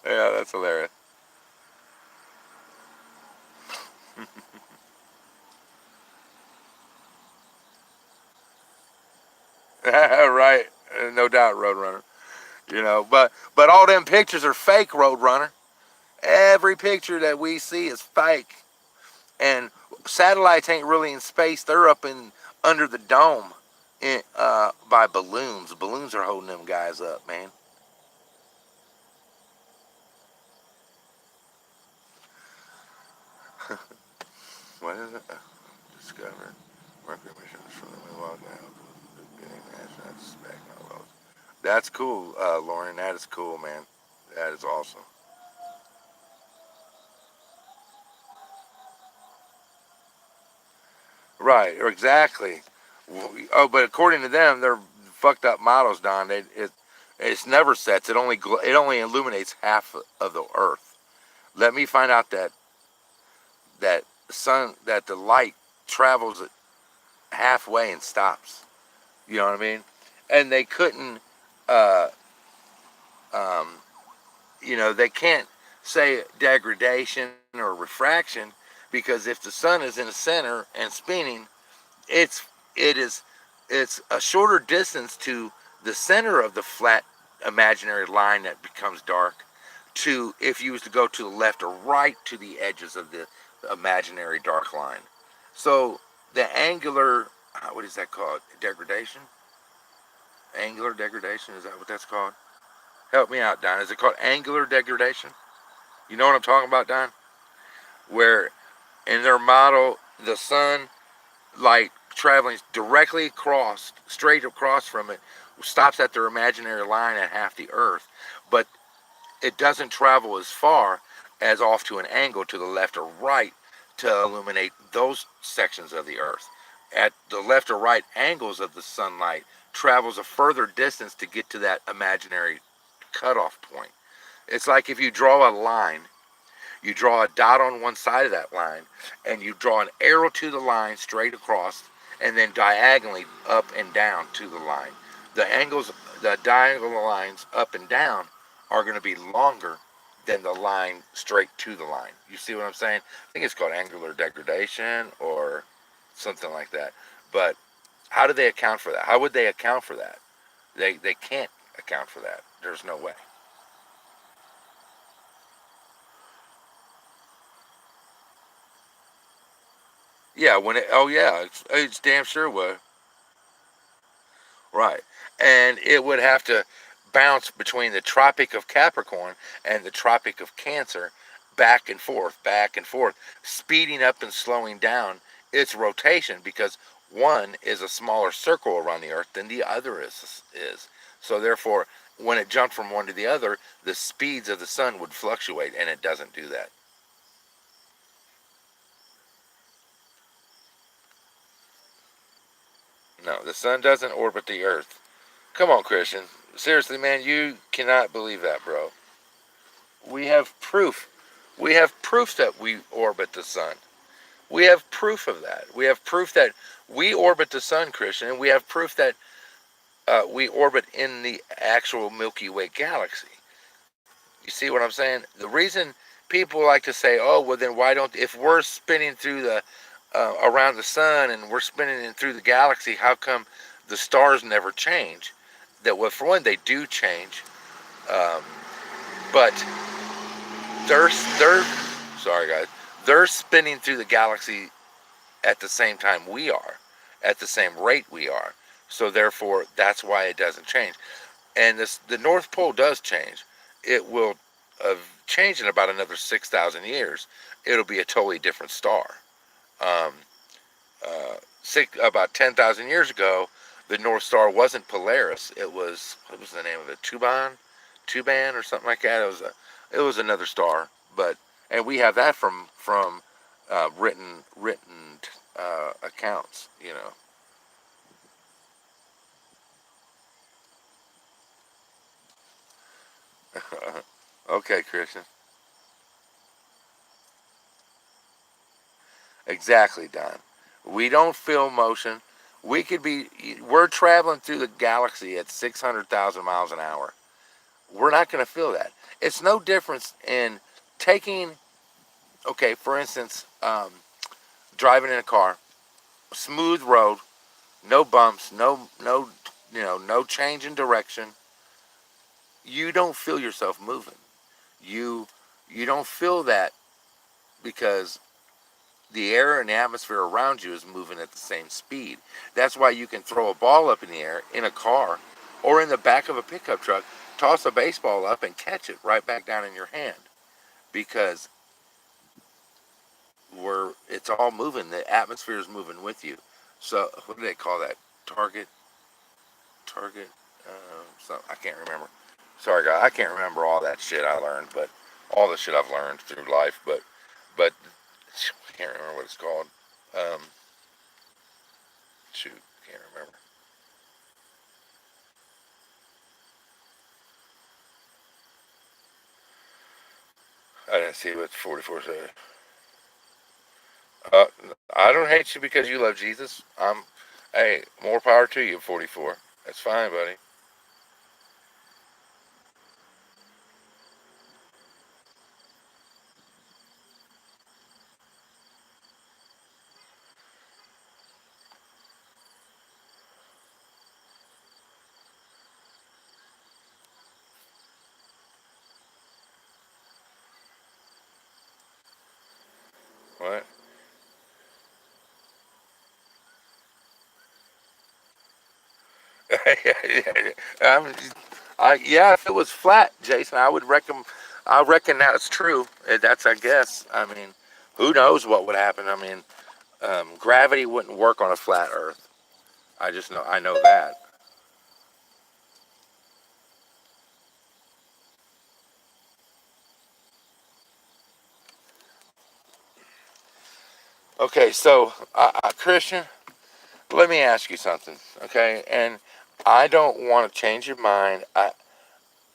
Yeah, that's hilarious. Right. No doubt, Roadrunner. But all them pictures are fake, Roadrunner. Every picture that we see is fake. And satellites ain't really in space. They're up in under the dome by balloons. Balloons are holding them guys up, man. What is it? Discovered Mercury missions from the Milwaukee getting astronaut spec no. That's cool, Lauren. That is cool, man. That is awesome. Right, exactly. Oh, but according to them, they're fucked up models, Don. It's never sets. It only illuminates half of the Earth. Let me find out that the light travels halfway and stops. You know what I mean? And they couldn't. Uh, um, they can't say degradation or refraction because if the sun is in the center and spinning, it's it is it's a shorter distance to the center of the flat imaginary line that becomes dark to if you was to go to the left or right to the edges of the imaginary dark line. So the angular what is that called? Degradation? Angular degradation, is that what that's called? Help me out, Don. Is it called angular degradation? You know what I'm talking about, Don? Where in their model the sun light traveling directly across, straight across from it, stops at their imaginary line at half the Earth, but it doesn't travel as far as off to an angle to the left or right to illuminate those sections of the Earth. At the left or right angles of the sunlight, travels a further distance to get to that imaginary cutoff point. It's like if you draw a line, you draw a dot on one side of that line, and you draw an arrow to the line straight across, and then diagonally up and down to the line. The angles, the diagonal lines up and down are going to be longer than the line straight to the line. You see what I'm saying? I think it's called angular degradation or something like that. But how do they account for that? How would they account for that? They can't account for that. There's no way. Yeah, oh yeah, it's damn sure would. Right. And it would have to bounce between the Tropic of Capricorn and the Tropic of Cancer back and forth, speeding up and slowing down its rotation because one is a smaller circle around the Earth than the other is. So therefore, when it jumped from one to the other, the speeds of the sun would fluctuate, and it doesn't do that. No, the sun doesn't orbit the Earth. Come on, Christian. Seriously, man, you cannot believe that, bro. We have proof. We have proof that we orbit the sun. We have proof of that. We have proof that we orbit the sun, Christian, and we have proof that we orbit in the actual Milky Way galaxy. You see what I'm saying? The reason people like to say, "Oh, well, then why don't? If we're spinning through the around the sun and we're spinning in through the galaxy, how come the stars never change?" That well, for one, they do change, um, but they're sorry guys, they're spinning through the galaxy at the same time we are, at the same rate we are. So therefore, that's why it doesn't change. And the North Pole does change. it will change in about another 6,000 years. It'll be a totally different star. Um, about 10,000 years ago, the North Star wasn't Polaris. It was, what was the name of it? Tuban or something like that. It was another star, but and we have that from written accounts. You know. Okay, Christian. Exactly, Don. We don't feel motion. We're traveling through the galaxy at 600,000 miles an hour. We're not going to feel that. It's no difference in taking, okay, for instance, driving in a car, smooth road, no bumps, no change in direction. You don't feel yourself moving. You, you don't feel that because the air and the atmosphere around you is moving at the same speed. That's why you can throw a ball up in the air in a car or in the back of a pickup truck, toss a baseball up and catch it right back down in your hand because it's all moving. The atmosphere is moving with you. So what do they call that? Target, target. I can't remember. Sorry, guys, I can't remember all that shit I learned, but all the shit I've learned through life. But I can't remember what it's called. Um, Shoot, can't remember. I didn't see what 44 said. Uh, I don't hate you because you love Jesus. Hey, more power to you, 44. That's fine, buddy. What? um, yeah, if it was flat, Jason, I reckon that's true. That's, I guess. I mean, who knows what would happen? I mean, gravity wouldn't work on a flat Earth. I know that. Okay, so Christian, let me ask you something. Okay, and I don't want to change your mind.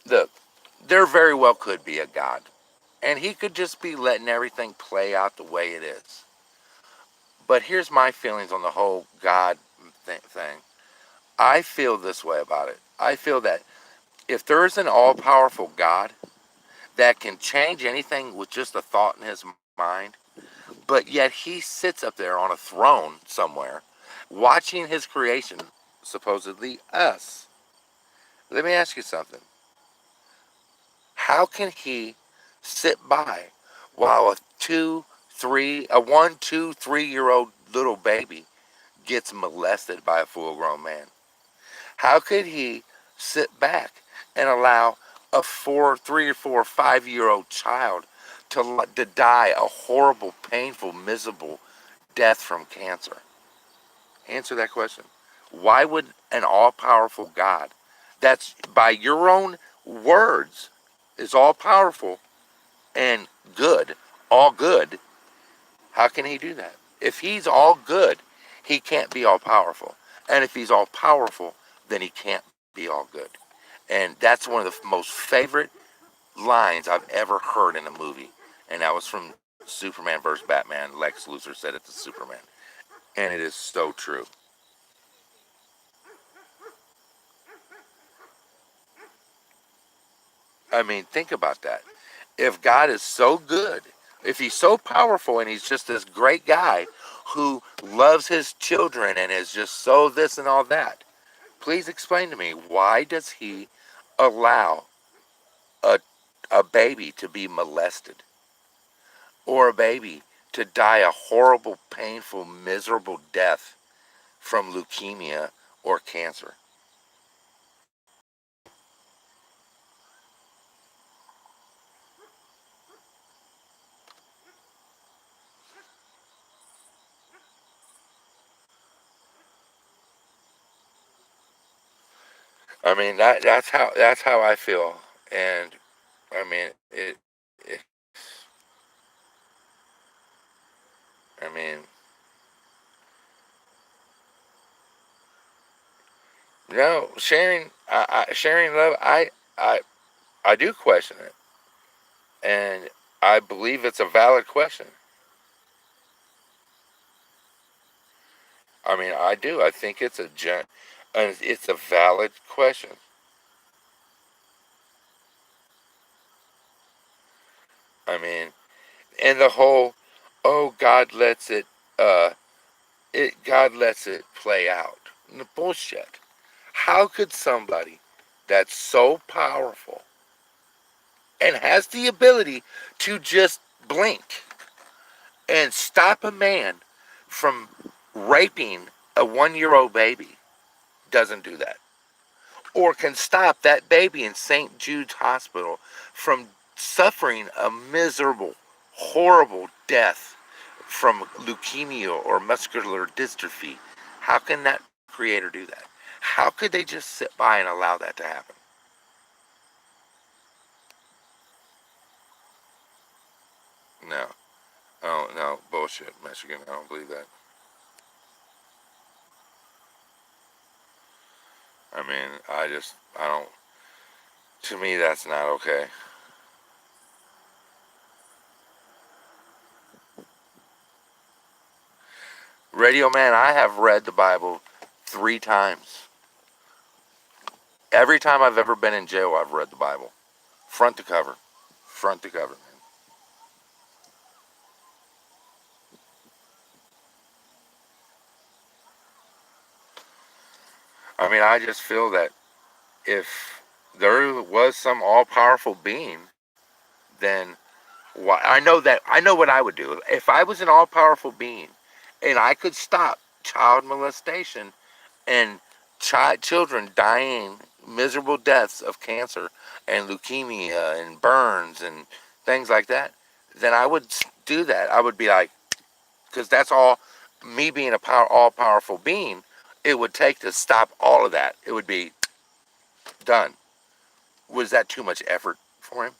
Look, there very well could be a God, and he could just be letting everything play out the way it is. But here's my feelings on the whole God thing. I feel this way about it. I feel that if there is an all powerful God that can change anything with just a thought in his mind, but yet he sits up there on a throne somewhere watching his creation, supposedly us. Let me ask you something. How can he sit by while a 1, 2, 3 year old little baby gets molested by a full grown man? How could he sit back and allow a 3 or 4, 5 year old child to die a horrible, painful, miserable death from cancer? Answer that question. Why would an all powerful God, that's by your own words, is all powerful and good, all good, how can he do that? If he's all good, he can't be all powerful. And if he's all powerful, then he can't be all good. And that's one of the most favorite lines I've ever heard in a movie. And that was from Superman versus Batman. Lex Luthor said it to Superman. And it is so true. I mean, think about that. If God is so good, if he's so powerful and he's just this great guy who loves his children and is just so this and all that, please explain to me, why does he allow a, a baby to be molested or a baby to die a horrible, painful, miserable death from leukemia or cancer? I mean that's how I feel, and I mean it. I mean, no, sharing love. I I do question it, and I believe it's a valid question. I mean, I do. I think it's a valid question. I mean, and the whole, oh, uh, God lets it play out. Bullshit. How could somebody that's so powerful and has the ability to just blink and stop a man from raping a 1 year old baby doesn't do that? Or can stop that baby in St. Jude's Hospital from suffering a miserable, horrible death from leukemia or muscular dystrophy? How can that creator do that? How could they just sit by and allow that to happen? No. Oh, no. Bullshit, Michigan. I don't believe that. I mean, I don't, to me, that's not okay. Radio Man, I have read the Bible 3 times. Every time I've ever been in jail, I've read the Bible. Front to cover. Front to cover, man. I mean, I just feel that if there was some all powerful being, then why, I know what I would do. If I was an all powerful being and I could stop child molestation and children dying miserable deaths of cancer and leukemia and burns and things like that, then I would do that. I would be like, because that's all me being a all powerful being, it would take to stop all of that. It would be done. Was that too much effort for him?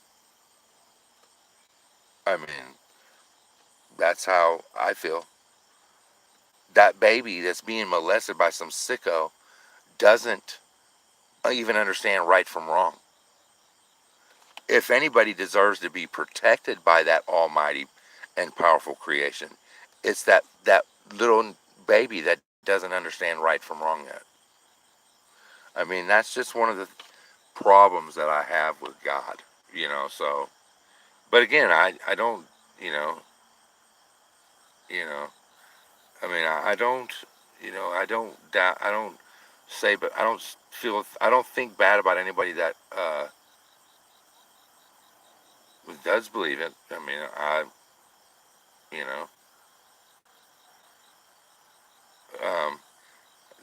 I mean, that's how I feel. That baby that's being molested by some sicko doesn't even understand right from wrong. If anybody deserves to be protected by that almighty and powerful creation, it's that little baby that doesn't understand right from wrong yet. I mean, that's just one of the problems that I have with God, so, but again, I don't, you know, you know, I mean, I don't, I don't doubt, I don't say, but I don't think bad about anybody that does believe it. I mean, you know, um,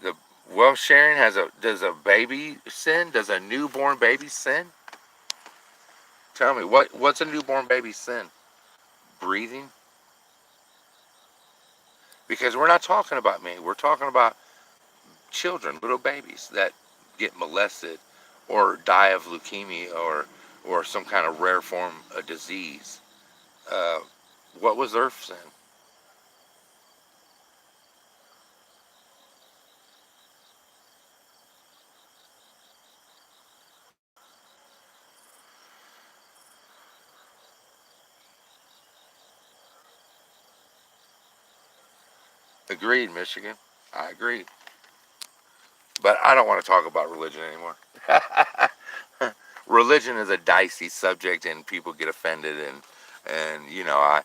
the well, sharing does a baby sin? Does a newborn baby sin? Tell me, what's a newborn baby sin? Breathing? Because we're not talking about me. We're talking about children, little babies that get molested or die of leukemia or some kind of rare form of disease. Uh, what was their sin? Agreed, Michigan. I agree. But I don't want to talk about religion anymore. Religion is a dicey subject, and people get offended, and I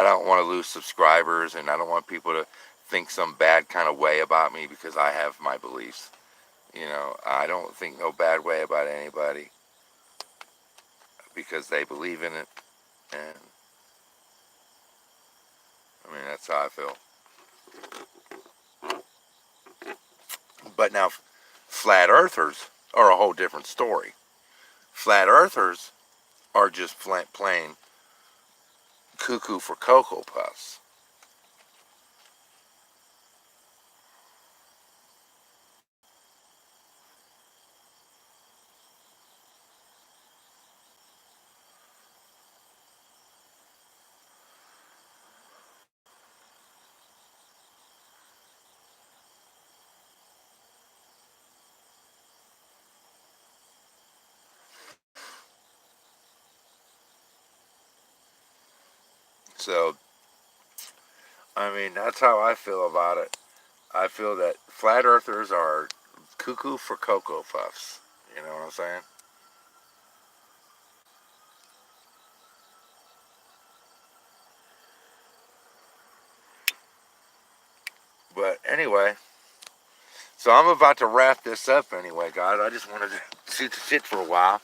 don't want to lose subscribers, and I don't want people to think some bad kind of way about me because I have my beliefs. I don't think no bad way about anybody because they believe in it, and I mean that's how I feel. But now, flat earthers are a whole different story. Flat earthers are just plain cuckoo for cocoa puffs. So, I mean, that's how I feel about it. I feel that flat earthers are cuckoo for Cocoa Puffs. You know what I'm saying? But anyway, so I'm about to wrap this up anyway, guys. I just wanted to shoot the shit for a while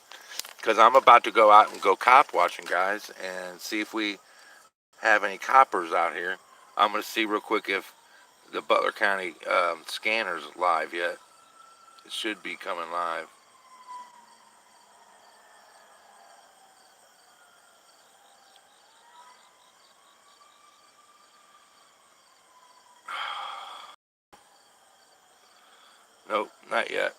because I'm about to go out and go cop watching, guys, and see if we have any coppers out here. I'm going to see real quick if the Butler County scanner's live yet. It should be coming live. Nope, not yet.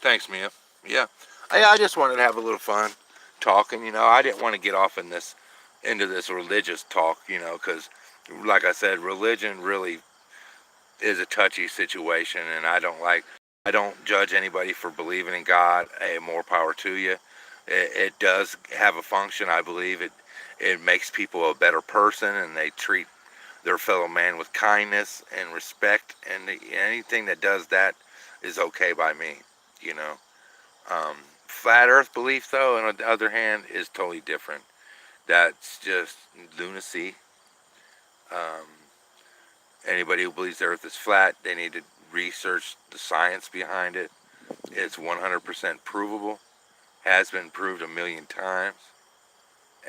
Thanks, Mia. Yeah, I just wanted to have a little fun talking. I didn't want to get off into this religious talk. Because like I said, religion really is a touchy situation, and I don't judge anybody for believing in God. More power to you. It does have a function. I believe it makes people a better person, and they treat their fellow man with kindness and respect, and anything that does that is okay by me. You know. Flat Earth belief, though, on the other hand, is totally different. That's just lunacy. Um, Anybody who believes the Earth is flat, they need to research the science behind it. It's 100% provable, has been proved a million times,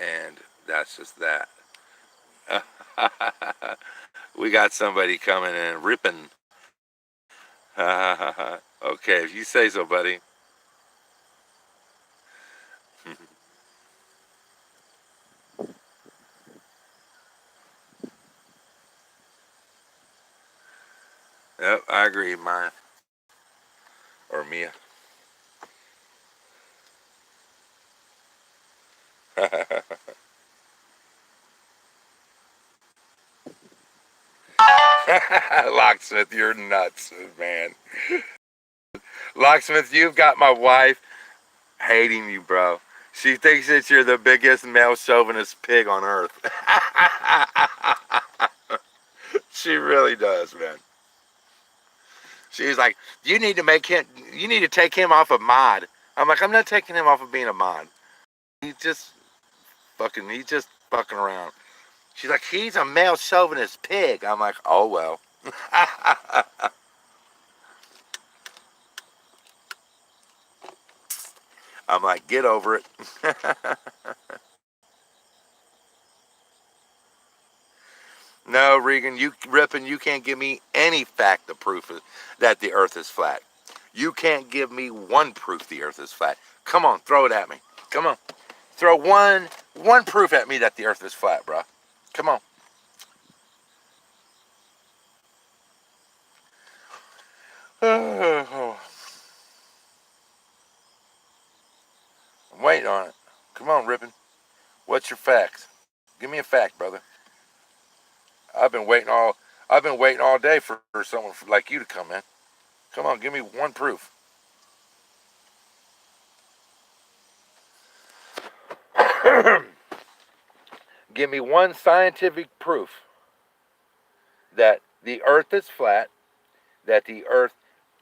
and that's just that. We got somebody coming in ripping. Okay, if you say so, buddy. Yep, I agree, mine or Mia. Locksmith, you're nuts, man. Locksmith, you've got my wife hating you, bro. She thinks that you're the biggest male chauvinist pig on earth. She really does, man. She's like, you need to take him off of mod. I'm like, I'm not taking him off of being a mod. He's just fucking around. She's like, he's a male chauvinist pig. I'm like, oh well. I'm like, get over it. No, Regan, you can't give me any fact of proof that the Earth is flat. You can't give me one proof the Earth is flat. Come on, throw it at me. Come on, throw one proof at me that the Earth is flat, bro. Come on. I'm waiting on it. Come on, Rippin. What's your facts? Give me a fact, brother. I've been waiting all I've been waiting all day for someone like you to come in. Come on, give me one proof. Give me one scientific proof that the Earth is flat. That the Earth.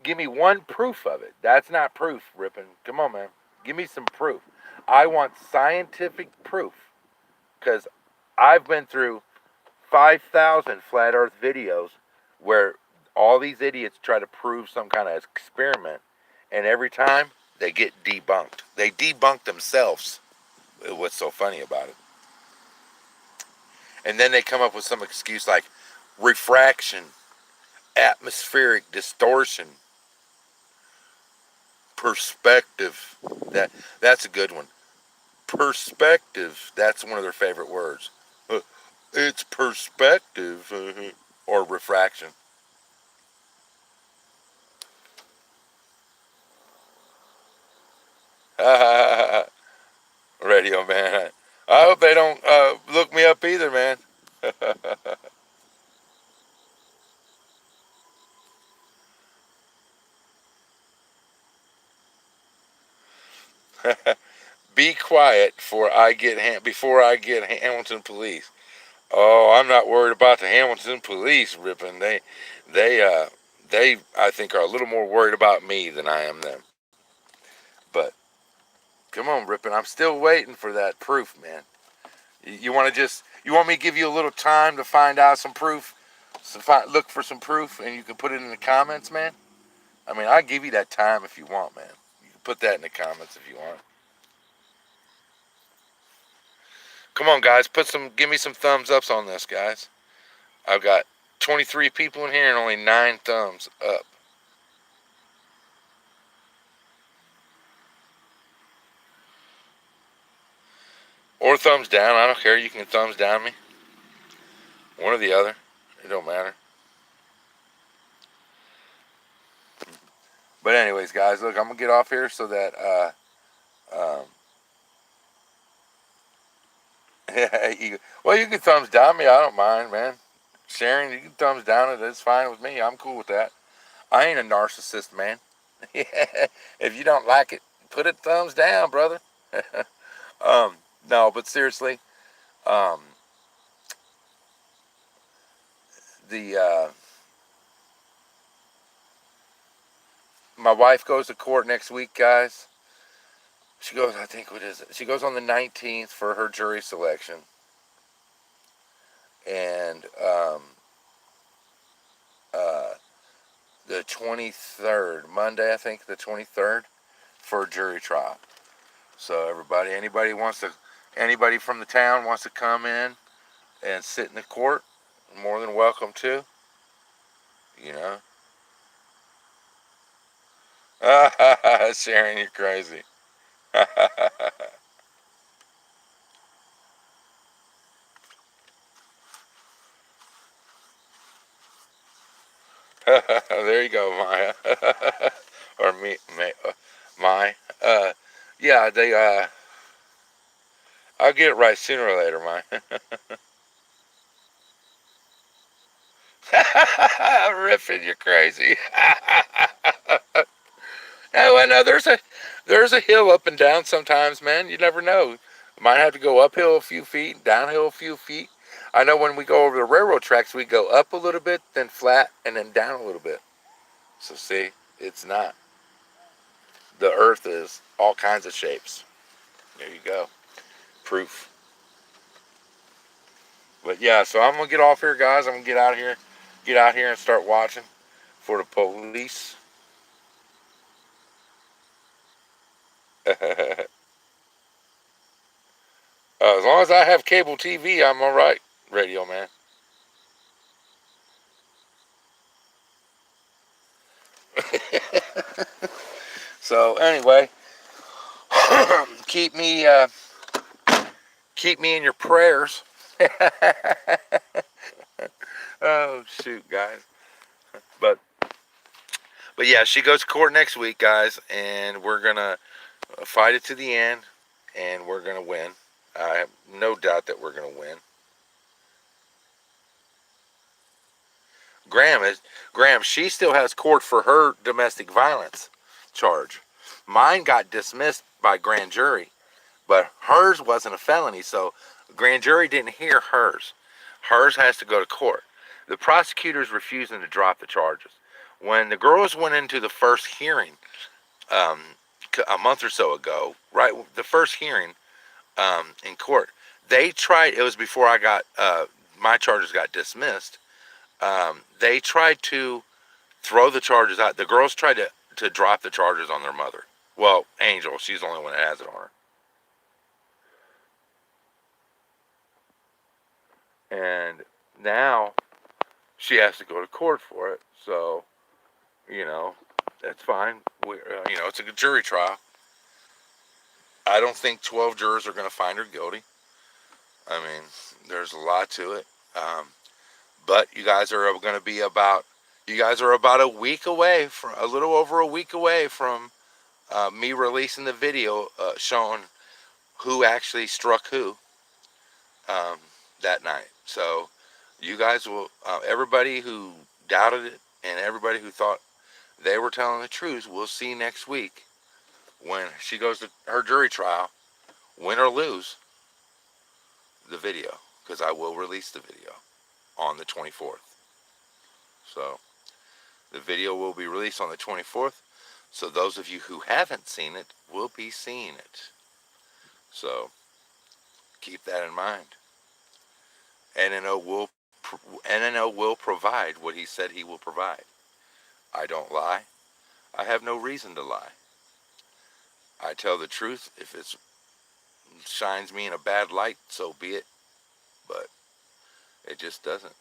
Give me one proof of it. That's not proof, Rippin. Come on, man. Give me some proof. I want scientific proof because I've been through 5,000 flat Earth videos where all these idiots try to prove some kind of experiment, and every time they get debunked. They debunk themselves. What's so funny about it? And then they come up with some excuse like refraction, atmospheric distortion, perspective. That's a good one. Perspective. That's one of their favorite words. Uh, it's perspective or refraction. Radio man. I hope they don't look me up either, man. Be quiet before I get Hamilton police. Oh, I'm not worried about the Hamilton police, Rippin. They, uh, they, I think, are a little more worried about me than I am them. But come on, Rippin. I'm still waiting for that proof, man. You want to you want me to give you a little time to find out some proof, look for some proof, and you can put it in the comments, man. I mean, I'll give you that time if you want, man. You can put that in the comments if you want. Come on, guys, give me some thumbs ups on this, guys. I've got 23 people in here and only 9 thumbs up. Or thumbs down. I don't care. You can thumbs down me. One or the other. It don't matter. But anyways, guys, look, I'm gonna get off here so that well, you can thumbs down me. I don't mind, man. Sharing, you can thumbs down it. It's fine with me. I'm cool with that. I ain't a narcissist, man. If you don't like it, put it thumbs down, brother. um, no, but seriously, um, the my wife goes to court next week, guys. She goes, I think, what is it? She goes on the 19th for her jury selection, and uh, the 23rd, Monday, I think, the 23rd, for a jury trial. So anybody from the town wants to come in and sit in the court, more than welcome to. You know, Sharon, you're crazy. There you go, Maya, or my. Uh, yeah, I'll get it right sooner or later, Maya. Riffing, you're crazy. Oh, I know there's a hill up and down sometimes, man. You never know. Might have to go uphill a few feet, downhill a few feet. I know when we go over the railroad tracks, we go up a little bit, then flat, and then down a little bit. So see, it's not. The Earth is all kinds of shapes. There you go, proof. But yeah, so I'm gonna get off here, guys. I'm gonna get out here and start watching for the police. As long as I have cable TV, I'm all right, radio man. So anyway, keep me keep me in your prayers. Oh shoot, guys. But yeah, she goes to court next week, guys, and we're gonna fight it to the end, and we're gonna win. I have no doubt that we're gonna win. Graham is Graham. She still has court for her domestic violence charge. Mine got dismissed by grand jury, but hers wasn't a felony, so grand jury didn't hear hers. Hers has to go to court. The prosecutor's refusing to drop the charges. When the girls went into the first hearing um, a month or so ago, right, the first hearing in court, they tried. It was before I got my charges got dismissed. They tried to throw the charges out. The girls tried to drop the charges on their mother. Well, Angel, she's the only one that has it on her. And now she has to go to court for it. So, you know, that's fine. It's a jury trial. I don't think 12 jurors are going to find her guilty. I mean, there's a lot to it. But you guys are about a week away from, a little over a week away from me releasing the video showing who actually struck who um, that night. So you guys will, everybody who doubted it and everybody who thought they were telling the truth, we'll see next week when she goes to her jury trial, win or lose, the video, because I will release the video on the 24th. So the video will be released on the 24th. So those of you who haven't seen it will be seeing it. So keep that in mind. NNO will NNO will provide what he said he will provide. I don't lie. I have no reason to lie. I tell the truth. If it shines me in a bad light, so be it. But it just doesn't.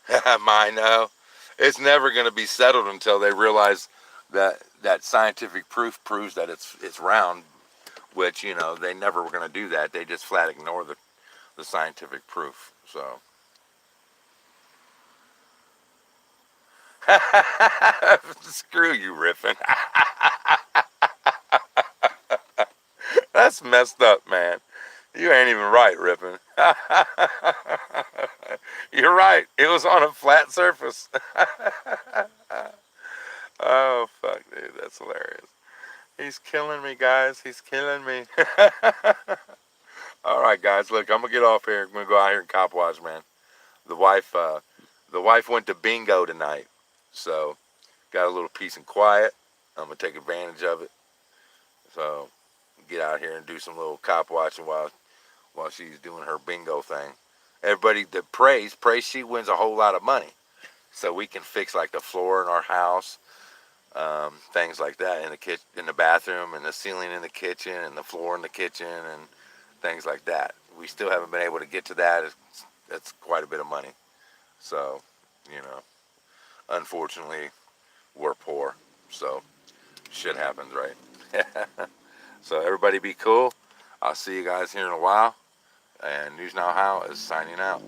I know. It's never going to be settled until they realize that scientific proof proves that it's round, which, you know, they never were going to do that. They just flat ignore the scientific proof. So screw you, Riffin. That's messed up, man. You ain't even right, Rippin. You're right. It was on a flat surface. Oh, fuck, dude. That's hilarious. He's killing me, guys. He's killing me. All right, guys. Look, I'm gonna get off here. I'm gonna go out here and cop watch, man. The wife, uh, the wife went to bingo tonight, so got a little peace and quiet. I'm gonna take advantage of it. So get out here and do some little cop watching while she's doing her bingo thing. Everybody that prays she wins a whole lot of money, so we can fix like the floor in our house, things like that in the kitchen, in the bathroom, and the ceiling in the kitchen, and the floor in the kitchen, and things like that. We still haven't been able to get to that. That's quite a bit of money. So, you know, unfortunately, we're poor. So shit happens, right? So everybody be cool. I'll see you guys here in a while. And News Now How is signing out.